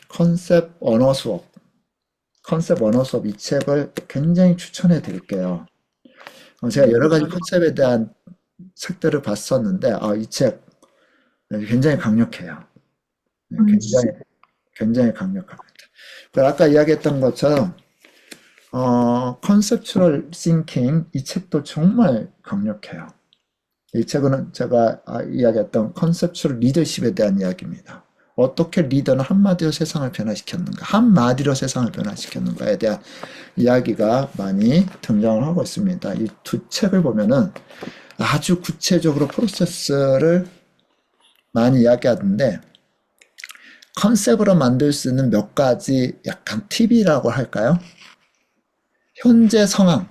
컨셉 언어 수업 이 책을 굉장히 추천해 드릴게요. 제가 여러 가지 컨셉에 대한 책들을 봤었는데, 이 책 굉장히 강력해요. 굉장히 강력합니다. 그리고 아까 이야기했던 것처럼, 컨셉추럴 싱킹, 이 책도 정말 강력해요. 이 책은 제가 이야기했던 컨셉추럴 리더십에 대한 이야기입니다. 어떻게 리더는 한마디로 세상을 변화시켰는가, 한마디로 세상을 변화시켰는가에 대한 이야기가 많이 등장을 하고 있습니다. 이 두 책을 보면은 아주 구체적으로 프로세스를 많이 이야기하던데, 컨셉으로 만들 수 있는 몇 가지 약간 팁이라고 할까요? 현재 상황,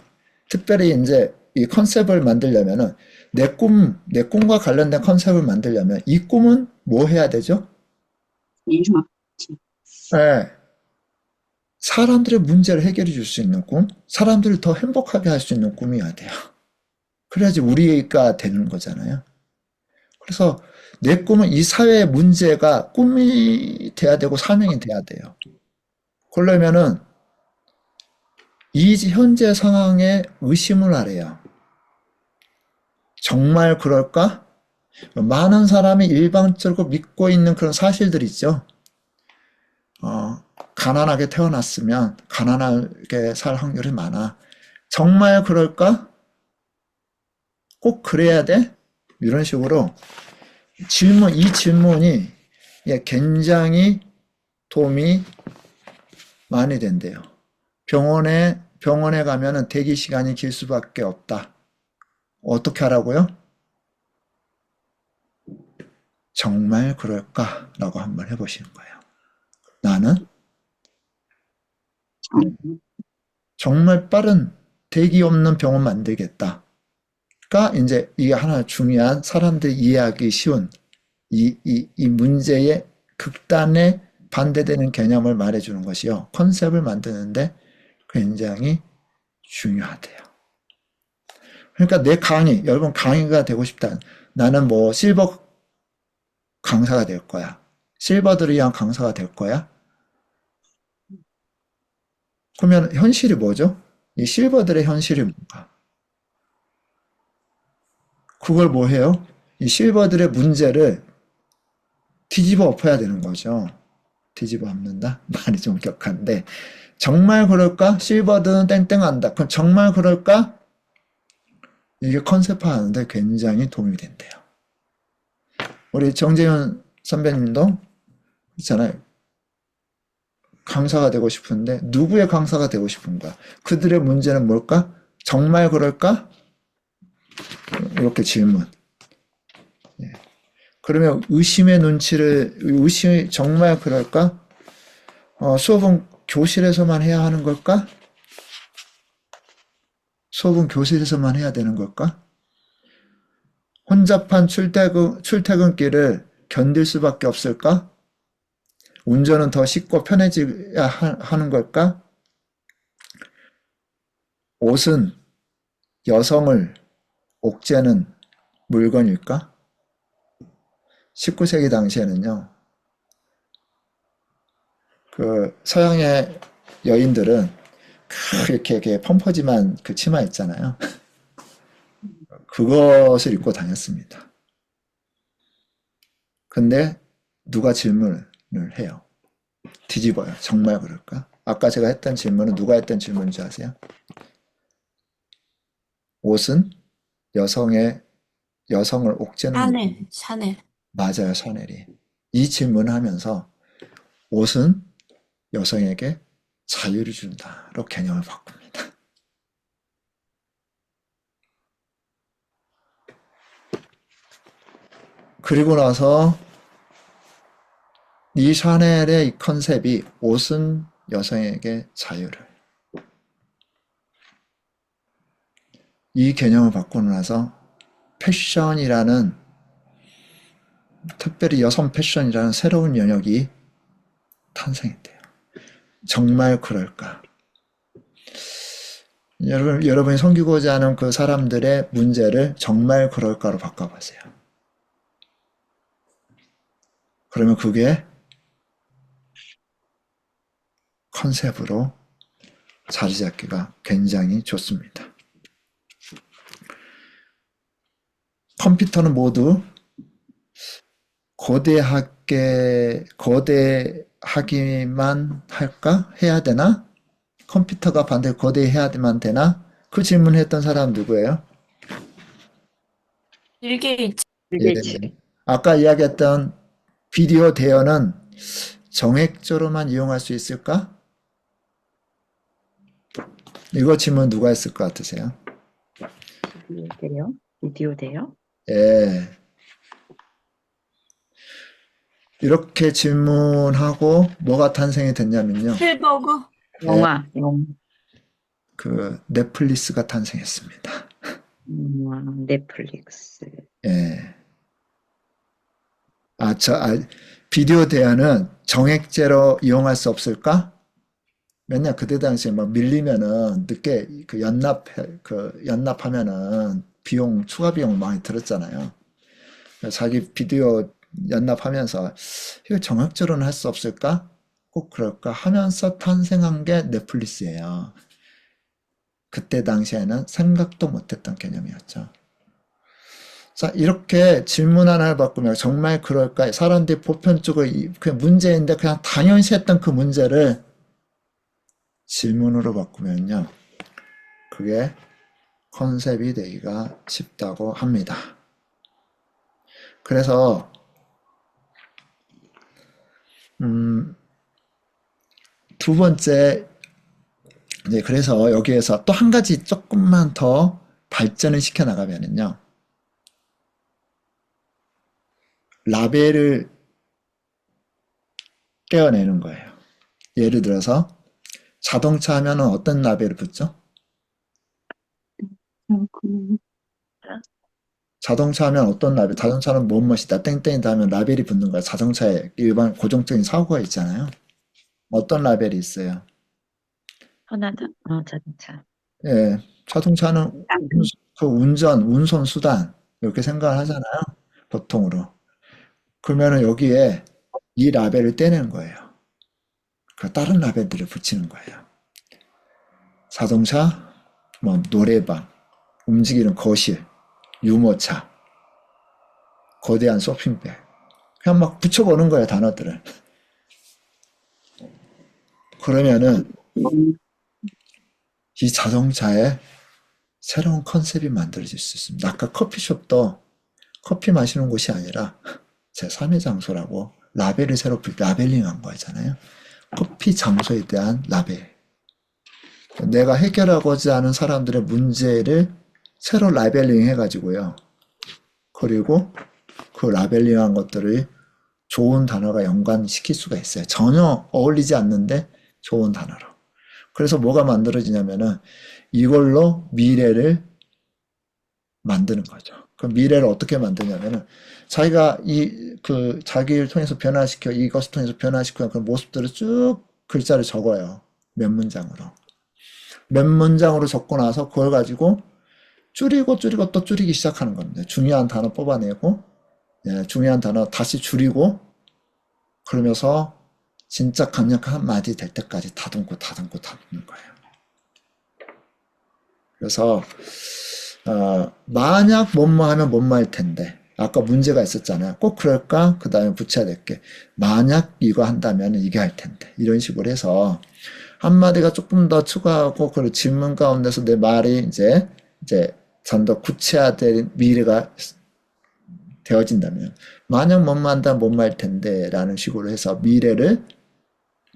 특별히 이제 이 컨셉을 만들려면은 내 꿈과 관련된 컨셉을 만들려면 이 꿈은 뭐 해야 되죠? 네. 사람들의 문제를 해결해 줄 수 있는 꿈, 사람들을 더 행복하게 할 수 있는 꿈이어야 돼요. 그래야지 우리가 되는 거잖아요. 그래서 내 꿈은 이 사회의 문제가 꿈이 돼야 되고 사명이 돼야 돼요. 그러려면은 이 현재 상황에 의심을 하래요. 정말 그럴까? 많은 사람이 일반적으로 믿고 있는 그런 사실들 있죠. 가난하게 태어났으면 가난하게 살 확률이 많아. 정말 그럴까? 꼭 그래야 돼? 이런 식으로 이 질문이 굉장히 도움이 많이 된대요. 병원에 가면은 대기 시간이 길 수밖에 없다. 어떻게 하라고요? 정말 그럴까? 라고 한번 해보시는 거예요. 나는 정말 빠른 대기 없는 병원 만들겠다. 가 이제 이게 하나 중요한 사람들이 이해하기 쉬운 이 문제의 극단에 반대되는 개념을 말해주는 것이요. 컨셉을 만드는데 굉장히 중요하대요. 그러니까 내 여러분 강의가 되고 싶다. 나는 뭐 실버 강사가 될 거야. 실버들을 위한 강사가 될 거야. 그러면 현실이 뭐죠? 이 실버들의 현실이 뭔가? 그걸 뭐 해요? 이 실버들의 문제를 뒤집어 엎어야 되는 거죠. 뒤집어 엎는다? 말이 좀 격한데 정말 그럴까? 실버들은 땡땡한다. 그럼 정말 그럴까? 이게 컨셉화하는데 굉장히 도움이 된대요. 우리 정재현 선배님도 있잖아요. 강사가 되고 싶은데 누구의 강사가 되고 싶은가? 그들의 문제는 뭘까? 정말 그럴까? 이렇게 질문. 그러면 의심이 정말 그럴까? 수업은 교실에서만 해야 하는 걸까? 수업은 교실에서만 해야 되는 걸까? 혼잡한 출퇴근길을 견딜 수밖에 없을까? 운전은 더 쉽고 편해져야 하는 걸까? 옷은 여성을 옥죄는 물건일까? 19세기 당시에는요, 그 서양의 여인들은 이렇게 펌퍼짐한 그 치마 있잖아요. 그것을 입고 다녔습니다. 근데 누가 질문을 해요. 뒤집어요. 정말 그럴까? 아까 제가 했던 질문은 누가 했던 질문인지 아세요? 옷은 여성을 옥죄는 샤넬. 맞아요, 샤넬이. 이 질문을 하면서 옷은 여성에게 자유를 준다로 개념을 바꿉니다. 그리고 나서 이 샤넬의 이 컨셉이 옷은 여성에게 자유를. 이 개념을 바꾸고 나서 패션이라는, 특별히 여성 패션이라는 새로운 영역이 탄생했대요. 정말 그럴까? 여러분이 섬기고자 하는 그 사람들의 문제를 정말 그럴까로 바꿔보세요. 그러면 그게 컨셉으로 자리 잡기가 굉장히 좋습니다. 컴퓨터는 모두 거대하기만 할까? 해야 되나? 컴퓨터가 반드시 거대해야만 되나? 그 질문을 했던 사람 누구예요? 빌 게이츠. 예. 아까 이야기했던 비디오 대여는 정액적으로만 이용할 수 있을까? 이거 질문 누가 했을 것 같으세요? 비디오 돼요? 예. 이렇게 질문하고 뭐가 탄생이 됐냐면요. 스필버그. 영화. 그 넷플릭스가 탄생했습니다. 넷플릭스. 예. 비디오 대여는 정액제로 이용할 수 없을까? 맨날 그때 당시에 막 밀리면은 늦게 연납하면은 추가 비용 많이 들었잖아요. 그래서 자기 비디오 연납하면서 이거 정액제로는 할 수 없을까? 꼭 그럴까? 하면서 탄생한 게 넷플릭스예요. 그때 당시에는 생각도 못했던 개념이었죠. 자, 이렇게 질문 하나를 바꾸면 정말 그럴까? 사람들이 보편적으로 그냥 문제인데 그냥 당연시 했던 그 문제를 질문으로 바꾸면요. 그게 컨셉이 되기가 쉽다고 합니다. 그래서 두 번째, 이제 그래서 여기에서 또 한 가지 조금만 더 발전을 시켜 나가면은요. 라벨을 떼어내는 거예요. 예를 들어서 자동차 하면은 어떤 라벨을 붙죠? 자동차 하면 어떤 라벨? 자동차는 뭐뭐이다 땡땡이다 하면 라벨이 붙는 거야. 자동차에 일반 고정적인 사고가 있잖아요. 어떤 라벨이 있어요? 편하다. 자동차. 예, 자동차는 운송 수단 이렇게 생각을 하잖아요. 보통으로. 그러면은 여기에 이 라벨을 떼는 거예요. 그 다른 라벨들을 붙이는 거예요. 자동차, 뭐 노래방, 움직이는 거실, 유모차, 거대한 쇼핑백. 그냥 막 붙여보는 거예요, 단어들을. 그러면은 이 자동차에 새로운 컨셉이 만들어질 수 있습니다. 아까 커피숍도 커피 마시는 곳이 아니라 제3의 장소라고 라벨을 새로 라벨링한 거잖아요. 커피 장소에 대한 라벨. 내가 해결하고자 하는 사람들의 문제를 새로 라벨링 해가지고요. 그리고 그 라벨링한 것들을 좋은 단어가 연관시킬 수가 있어요. 전혀 어울리지 않는데 좋은 단어로. 그래서 뭐가 만들어지냐면은 이걸로 미래를 만드는 거죠. 그 미래를 어떻게 만드냐면은 자기가 자기를 통해서 변화시켜 이것을 통해서 변화시키는 그 모습들을 쭉 글자를 적어요. 몇 문장으로. 몇 문장으로 적고 나서 그걸 가지고 줄이고 또 줄이기 시작하는 겁니다. 중요한 단어 뽑아내고 중요한 단어 다시 줄이고 그러면서 진짜 강력한 한마디 될 때까지 다듬는 거예요. 그래서 만약 뭐뭐 하면 뭐뭐 할 텐데 아까 문제가 있었잖아요. 꼭 그럴까? 그 다음에 붙여야 될 게 만약 이거 한다면 이게 할 텐데 이런 식으로 해서 한마디가 조금 더 추가하고 그 질문 가운데서 내 말이 이제 좀 더 구체화된 미래가 되어진다면 만약 뭐뭐 한다면 뭐뭐 할 텐데 라는 식으로 해서 미래를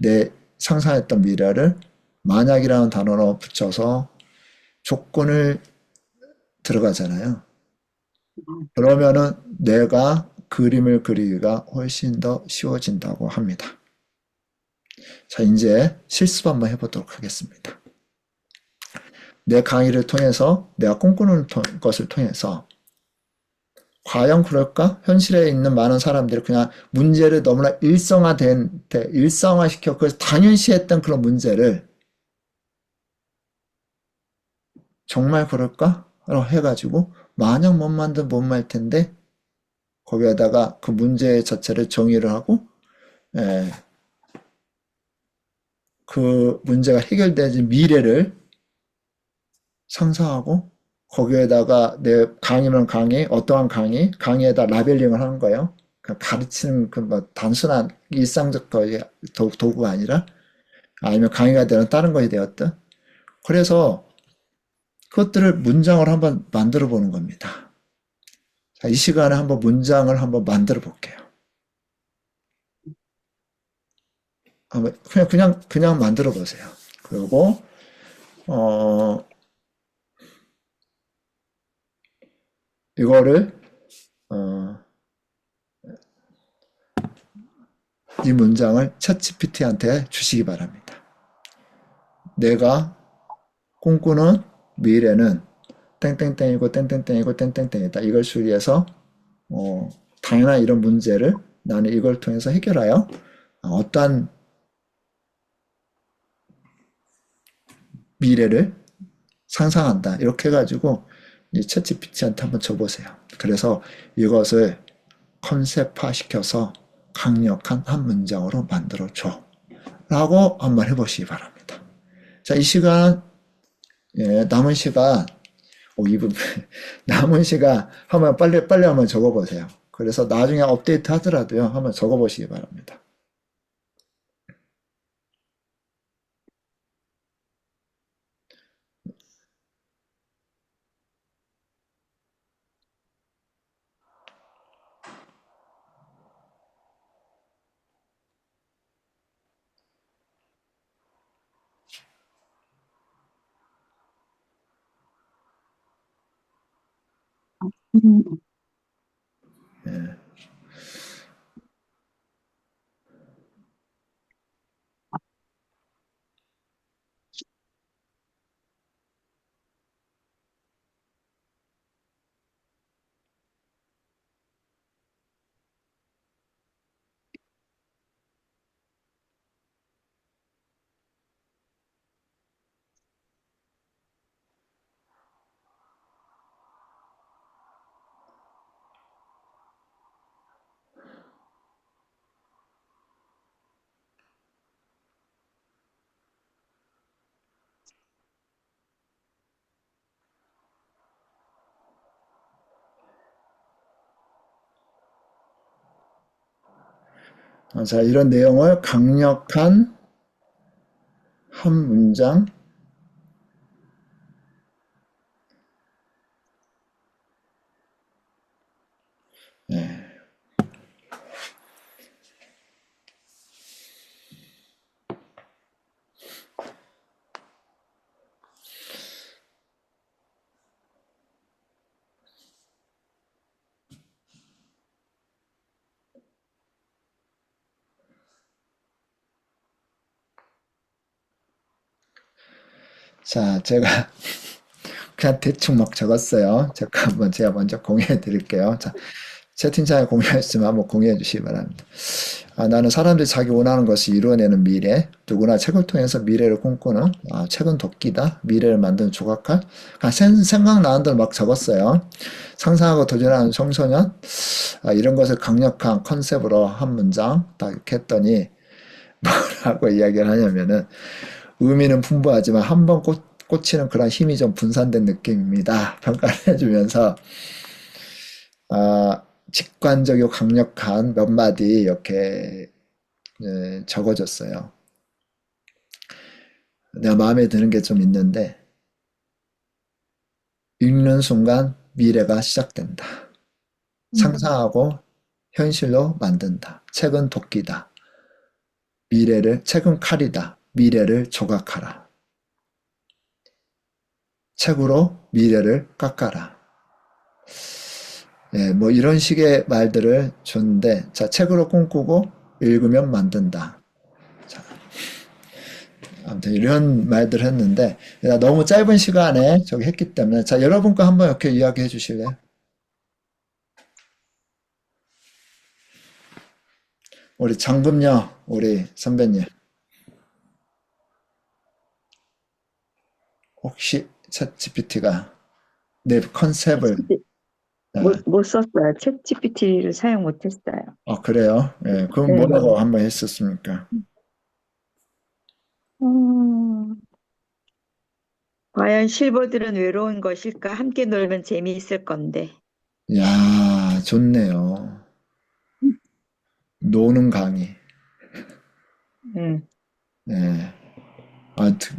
내 상상했던 미래를 만약이라는 단어로 붙여서 조건을 들어가잖아요. 그러면은 내가 그림을 그리기가 훨씬 더 쉬워진다고 합니다. 자, 이제 실습 한번 해보도록 하겠습니다. 내 강의를 통해서, 내가 꿈꾸는 것을 통해서 과연 그럴까? 현실에 있는 많은 사람들이 그냥 문제를 너무나 일상화시켜 그래서 당연시했던 그런 문제를 정말 그럴까? 라고 해가지고 마냥 못 만든 못 말 텐데 거기에다가 그 문제 자체를 정의를 하고 그 문제가 해결되지 미래를 상상하고 거기에다가 내 강의는 어떠한 강의에다 라벨링을 하는 거예요. 가르치는 그 뭐 단순한 일상적 도구가 아니라 아니면 강의가 되는 다른 것이 되었든 그래서 그것들을 문장을 한번 만들어 보는 겁니다. 자, 이 시간에 한번 문장을 한번 만들어 볼게요. 그냥 만들어 보세요. 그리고 이거를 이 문장을 챗GPT한테 주시기 바랍니다. 내가 꿈꾸는 미래는 땡땡땡이고 땡땡땡이고 땡땡땡이다. 이걸 수리해서 당연한 이런 문제를 나는 이걸 통해서 해결하여 어떠한 미래를 상상한다. 이렇게 해가지고 이 챗GPT한테 한번 줘보세요. 그래서 이것을 컨셉화 시켜서 강력한 한 문장으로 만들어줘. 라고 한번 해보시기 바랍니다. 자, 이 시간, 남은 시간, 남은 시간 한번 빨리 한번 적어보세요. 그래서 나중에 업데이트 하더라도요, 한번 적어보시기 바랍니다. 예. 자, 이런 내용을 강력한 한 문장, 예. 자, 제가 그냥 대충 막 적었어요. 제가 먼저 공유해 드릴게요. 자, 채팅창에 공유했으면 한번 공유해 주시기 바랍니다. 나는 사람들이 자기 원하는 것을 이루어내는 미래, 누구나 책을 통해서 미래를 꿈꾸는, 책은 도끼다, 미래를 만드는 조각할, 생각나는 대로 막 적었어요. 상상하고 도전하는 청소년, 이런 것을 강력한 컨셉으로 한 문장 딱 이렇게 했더니 뭐라고 이야기를 하냐면은 의미는 풍부하지만 한 번 꽂히는 그런 힘이 좀 분산된 느낌입니다. 평가를 해주면서 직관적이고 강력한 몇 마디 이렇게 적어줬어요. 내가 마음에 드는 게 좀 있는데 읽는 순간 미래가 시작된다. 상상하고 현실로 만든다. 책은 도끼다. 책은 칼이다. 미래를 조각하라. 책으로 미래를 깎아라. 예, 뭐 이런 식의 말들을 줬는데, 자, 책으로 꿈꾸고 읽으면 만든다. 자, 아무튼 이런 말들 했는데, 너무 짧은 시간에 저기 했기 때문에, 자, 여러분과 한번 이렇게 이야기해 주실래요? 우리 장금녀, 우리 선배님. 혹시 챗 GPT가 내 컨셉을, 못 썼어요. 챗 GPT를 사용 못했어요. 그래요? 예, 그럼 네. 뭐라고 한번 했었습니까? 음, 과연 실버들은 외로운 것일까? 함께 놀면 재미있을 건데. 야, 좋네요. 노는 강의. 음, 예.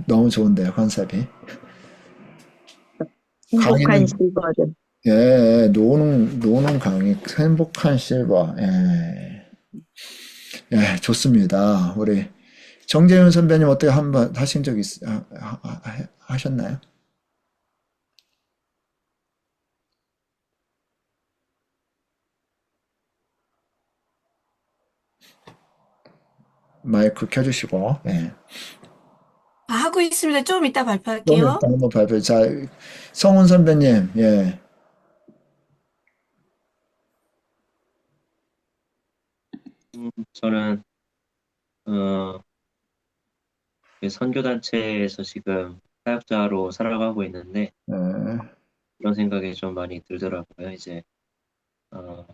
너무 좋은데요, 컨셉이. 행복한 강의는, 실버들. 예, 노는 강의, 행복한 실버. 예, 예, 좋습니다. 우리 정재윤 선배님 어떻게 한번 하신 적 하셨나요? 마이크 켜주시고, 예. 하고 있습니다. 좀 이따 좀 발표할게요. 이따 한번 발표. 자, 성훈 선배님, 예. 저는 어, 그 선교단체에서 지금 사역자로 살아가고 있는데 예. 그런 생각이 좀 많이 들더라고요. 이제 어,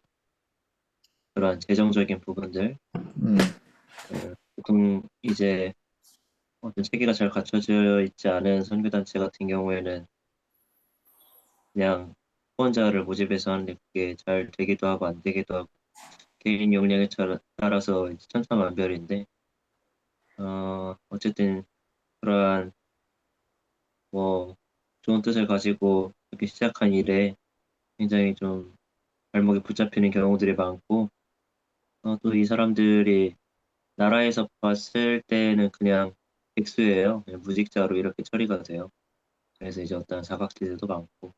그런 재정적인 부분들 음, 보통 이제 어떤 체계가 잘 갖춰져 있지 않은 선교단체 같은 경우에는 그냥 후원자를 모집해서 하는데 그게 잘 되기도 하고 안 되기도 하고 개인 역량에 따라서 이제 천차만별인데 어쨌든 그러한 뭐 좋은 뜻을 가지고 이렇게 시작한 일에 굉장히 좀 발목이 붙잡히는 경우들이 많고 또 이 사람들이 나라에서 봤을 때는 그냥 백수예요. 그냥 무직자로 이렇게 처리가 돼요. 그래서 이제 어떤 사각지대도 많고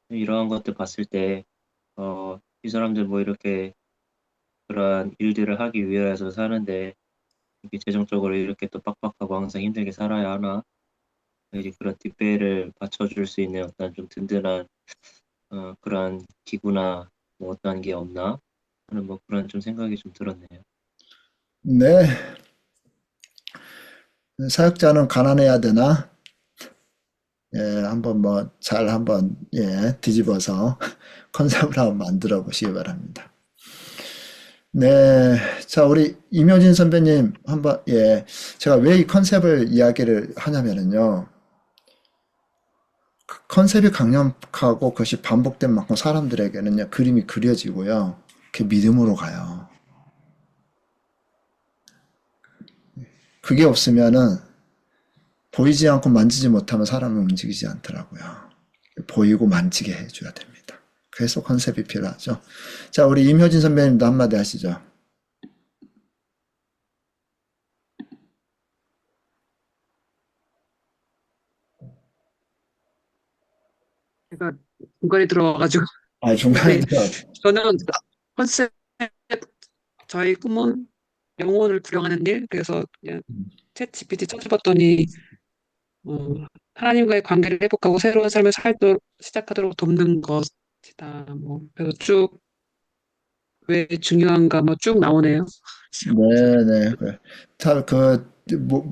이러한 것들 봤을 때 이 사람들 뭐 이렇게 그러한 일들을 하기 위해서 사는데 이렇게 재정적으로 이렇게 또 빡빡하고 항상 힘들게 살아야 하나? 이제 그런 뒷배를 받쳐줄 수 있는 어떤 좀 든든한 그런 기구나 뭐 어떠한 게 없나 하는 뭐 그런 좀 생각이 좀 들었네요. 네. 사역자는 가난해야 되나? 예, 한번 뭐, 잘 한번, 예, 뒤집어서 컨셉을 한번 만들어 보시기 바랍니다. 네. 자, 우리 임효진 선배님, 한번, 예. 제가 왜 이 컨셉을 이야기를 하냐면은요. 컨셉이 강력하고 그것이 반복된 만큼 사람들에게는요, 그림이 그려지고요. 그게 믿음으로 가요. 그게 없으면은, 보이지 않고 만지지 못하면 사람은 움직이지 않더라고요. 보이고 만지게 해줘야 됩니다. 그래서 컨셉이 필요하죠. 자, 우리 임효진 선배님도 한마디 하시죠. 제가 중간에 들어와가지고 중간에 네, 들어. 저는 컨셉 저희 꿈은 영혼을 구령하는 일. 그래서 그냥 챗 GPT 찾아봤더니 어, 하나님과의 관계를 회복하고 새로운 삶을 살도록 시작하도록 돕는 것이다. 뭐 그래서 쭉 왜 중요한가 뭐 쭉 나오네요. 네네.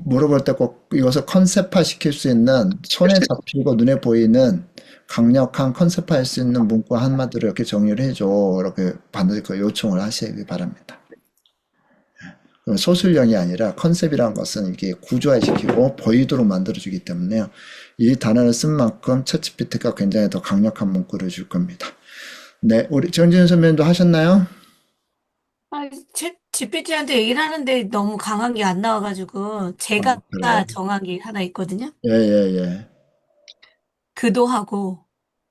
물어볼 때 꼭 이것을 컨셉화 시킬 수 있는 손에 잡히고 눈에 보이는 강력한 컨셉화 할 수 있는 문구 한마디로 이렇게 정리를 해줘. 이렇게 반드시 그 요청을 하시기 바랍니다. 소술형이 아니라 컨셉이라는 것은 이게 구조화시키고 보이도록 만들어주기 때문에요. 이 단어를 쓴 만큼 챗GPT가 굉장히 더 강력한 문구를 줄 겁니다. 네, 우리 정진 선배님도 하셨나요? 챗 GPT한테 얘기를 하는데 너무 강한 게 안 나와가지고 제가 그래요? 정한 게 하나 있거든요. 예, 예, 예. 그도하고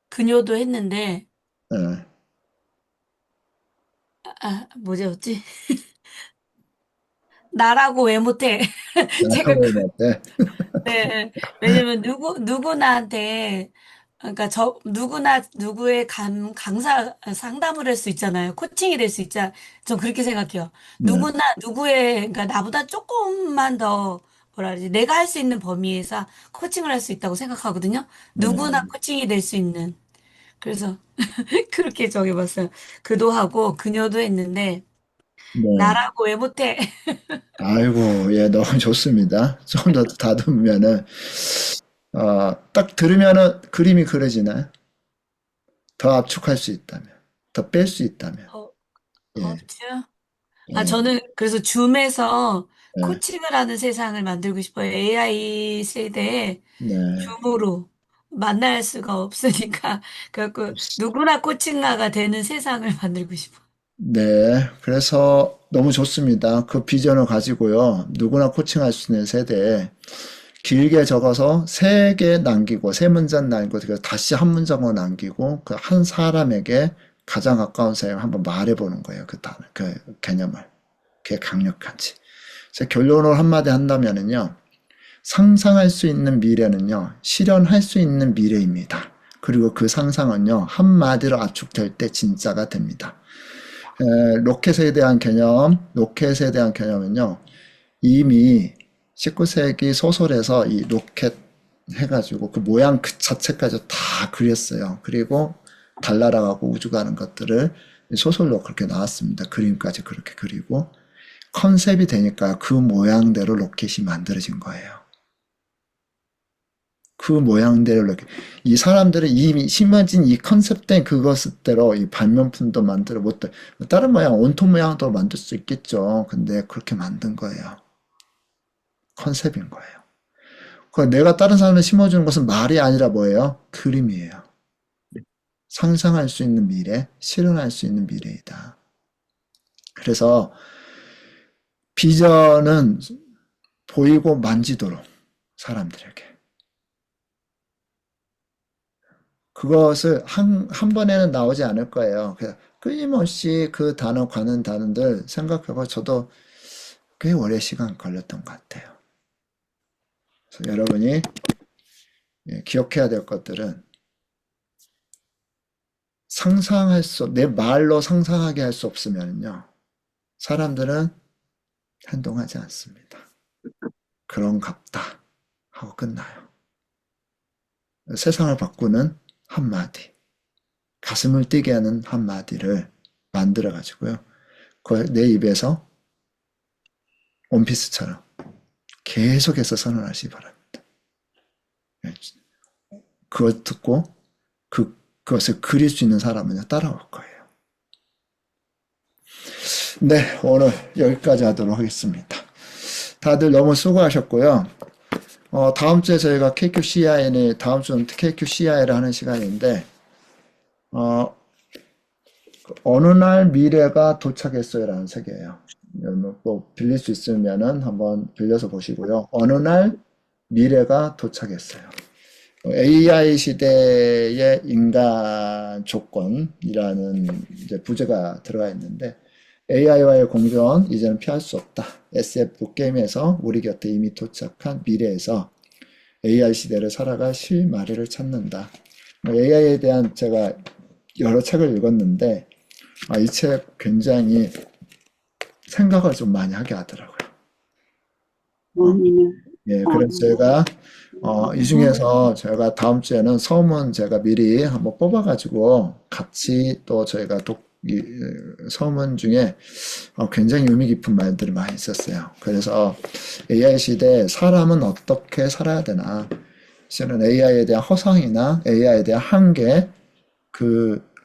그녀도 했는데 예. 뭐지? 나라고 왜 못해? 제가 나라고 할 때. 네, 왜냐면 누구나한테 그러니까 누구나 누구의 상담을 할 수 있잖아요. 코칭이 될 수 있자. 전 그렇게 생각해요. 네, 그러니까 나보다 조금만 더, 뭐라 그러지, 내가 할 수 있는 범위에서 코칭을 할 수 있다고 생각하거든요. 네, 누구나 코칭이 될 수 있는. 그래서 그렇게 정해봤어요. 그도 하고 그녀도 했는데, 네. 나라고 왜 못해? 아이고, 예, 너무 좋습니다. 좀 더 다듬으면은, 딱 들으면은 그림이 그려지나요? 더 압축할 수 있다면, 더 뺄 수 있다면, 어, 예, 없죠? 예, 저는 그래서 줌에서 예, 코칭을 하는 세상을 만들고 싶어요. AI 세대에 네. 줌으로 만날 수가 없으니까. 그래갖고 누구나 코칭가가 되는 세상을 만들고 싶어요. 네, 그래서 너무 좋습니다. 그 비전을 가지고요. 누구나 코칭할 수 있는 세대에 길게 적어서 세 개 남기고, 세 문장 남기고, 그래서 다시 한 문장으로 남기고, 그 한 사람에게 가장 가까운 사람을 한번 말해보는 거예요. 그 단어, 그 개념을. 그게 강력한지. 제 결론을 한마디 한다면은요. 상상할 수 있는 미래는요. 실현할 수 있는 미래입니다. 그리고 그 상상은요. 한마디로 압축될 때 진짜가 됩니다. 로켓에 대한 개념은요, 이미 19세기 소설에서 이 로켓 해가지고 그 모양 그 자체까지 다 그렸어요. 그리고 달 날아가고 우주 가는 것들을 소설로 그렇게 나왔습니다. 그림까지 그렇게 그리고 컨셉이 되니까 그 모양대로 로켓이 만들어진 거예요. 그 모양대로 이렇게 이 사람들은 이미 심어진 이 컨셉된 그것대로 이 반면품도 만들어 못 다른 모양 온통 모양도 만들 수 있겠죠. 근데 그렇게 만든 거예요. 컨셉인 거예요. 내가 다른 사람을 심어주는 것은 말이 아니라 뭐예요? 그림이에요. 상상할 수 있는 미래, 실현할 수 있는 미래이다. 그래서 비전은 보이고 만지도록 사람들에게 그것을 한 번에는 나오지 않을 거예요. 그래서 끊임없이 그 단어 가는 단어들 생각하고 저도 꽤 오래 시간 걸렸던 것 같아요. 그래서 여러분이 기억해야 될 것들은 내 말로 상상하게 할 수 없으면요. 사람들은 행동하지 않습니다. 그런갑다 하고 끝나요. 세상을 바꾸는 한마디, 가슴을 뛰게 하는 한마디를 만들어 가지고요. 내 입에서 원피스처럼 계속해서 선언하시기 바랍니다. 그것 듣고 그것을 그릴 수 있는 사람은 따라올 거예요. 네, 오늘 여기까지 하도록 하겠습니다. 다들 너무 수고하셨고요. 다음 주에 저희가 다음 주는 KQCI를 하는 시간인데, 어느 날 미래가 도착했어요라는 책이에요. 뭐 빌릴 수 있으면은 한번 빌려서 보시고요. 어느 날 미래가 도착했어요. AI 시대의 인간 조건이라는 이제 부제가 들어가 있는데, AI와의 공존 이제는 피할 수 없다. SF 게임에서 우리 곁에 이미 도착한 미래에서 AI 시대를 살아갈 실마리를 찾는다. AI에 대한 제가 여러 책을 읽었는데 이 책 굉장히 생각을 좀 많이 하게 하더라고요. 예, 그래서 제가 이 중에서 제가 다음 주에는 서문 제가 미리 한번 뽑아가지고 같이 또 저희가 이 서문 중에 굉장히 의미 깊은 말들이 많이 있었어요. 그래서 AI 시대에 사람은 어떻게 살아야 되나, 실은 AI에 대한 허상이나 AI에 대한 한계,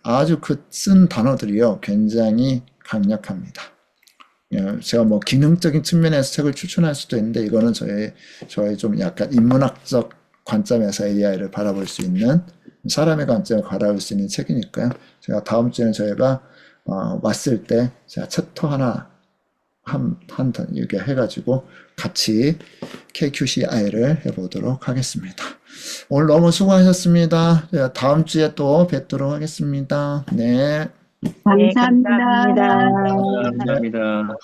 아주 쓴 단어들이요 굉장히 강력합니다. 제가 뭐 기능적인 측면에서 책을 추천할 수도 있는데 이거는 저의 좀 약간 인문학적 관점에서 AI를 바라볼 수 있는 사람의 관점을 바라볼 수 있는 책이니까요. 제가 다음 주에는 저희가 왔을 때 제가 챕터 하나 이렇게 해가지고 같이 KQCI를 해보도록 하겠습니다. 오늘 너무 수고하셨습니다. 제가 다음 주에 또 뵙도록 하겠습니다. 네. 감사합니다. 감사합니다.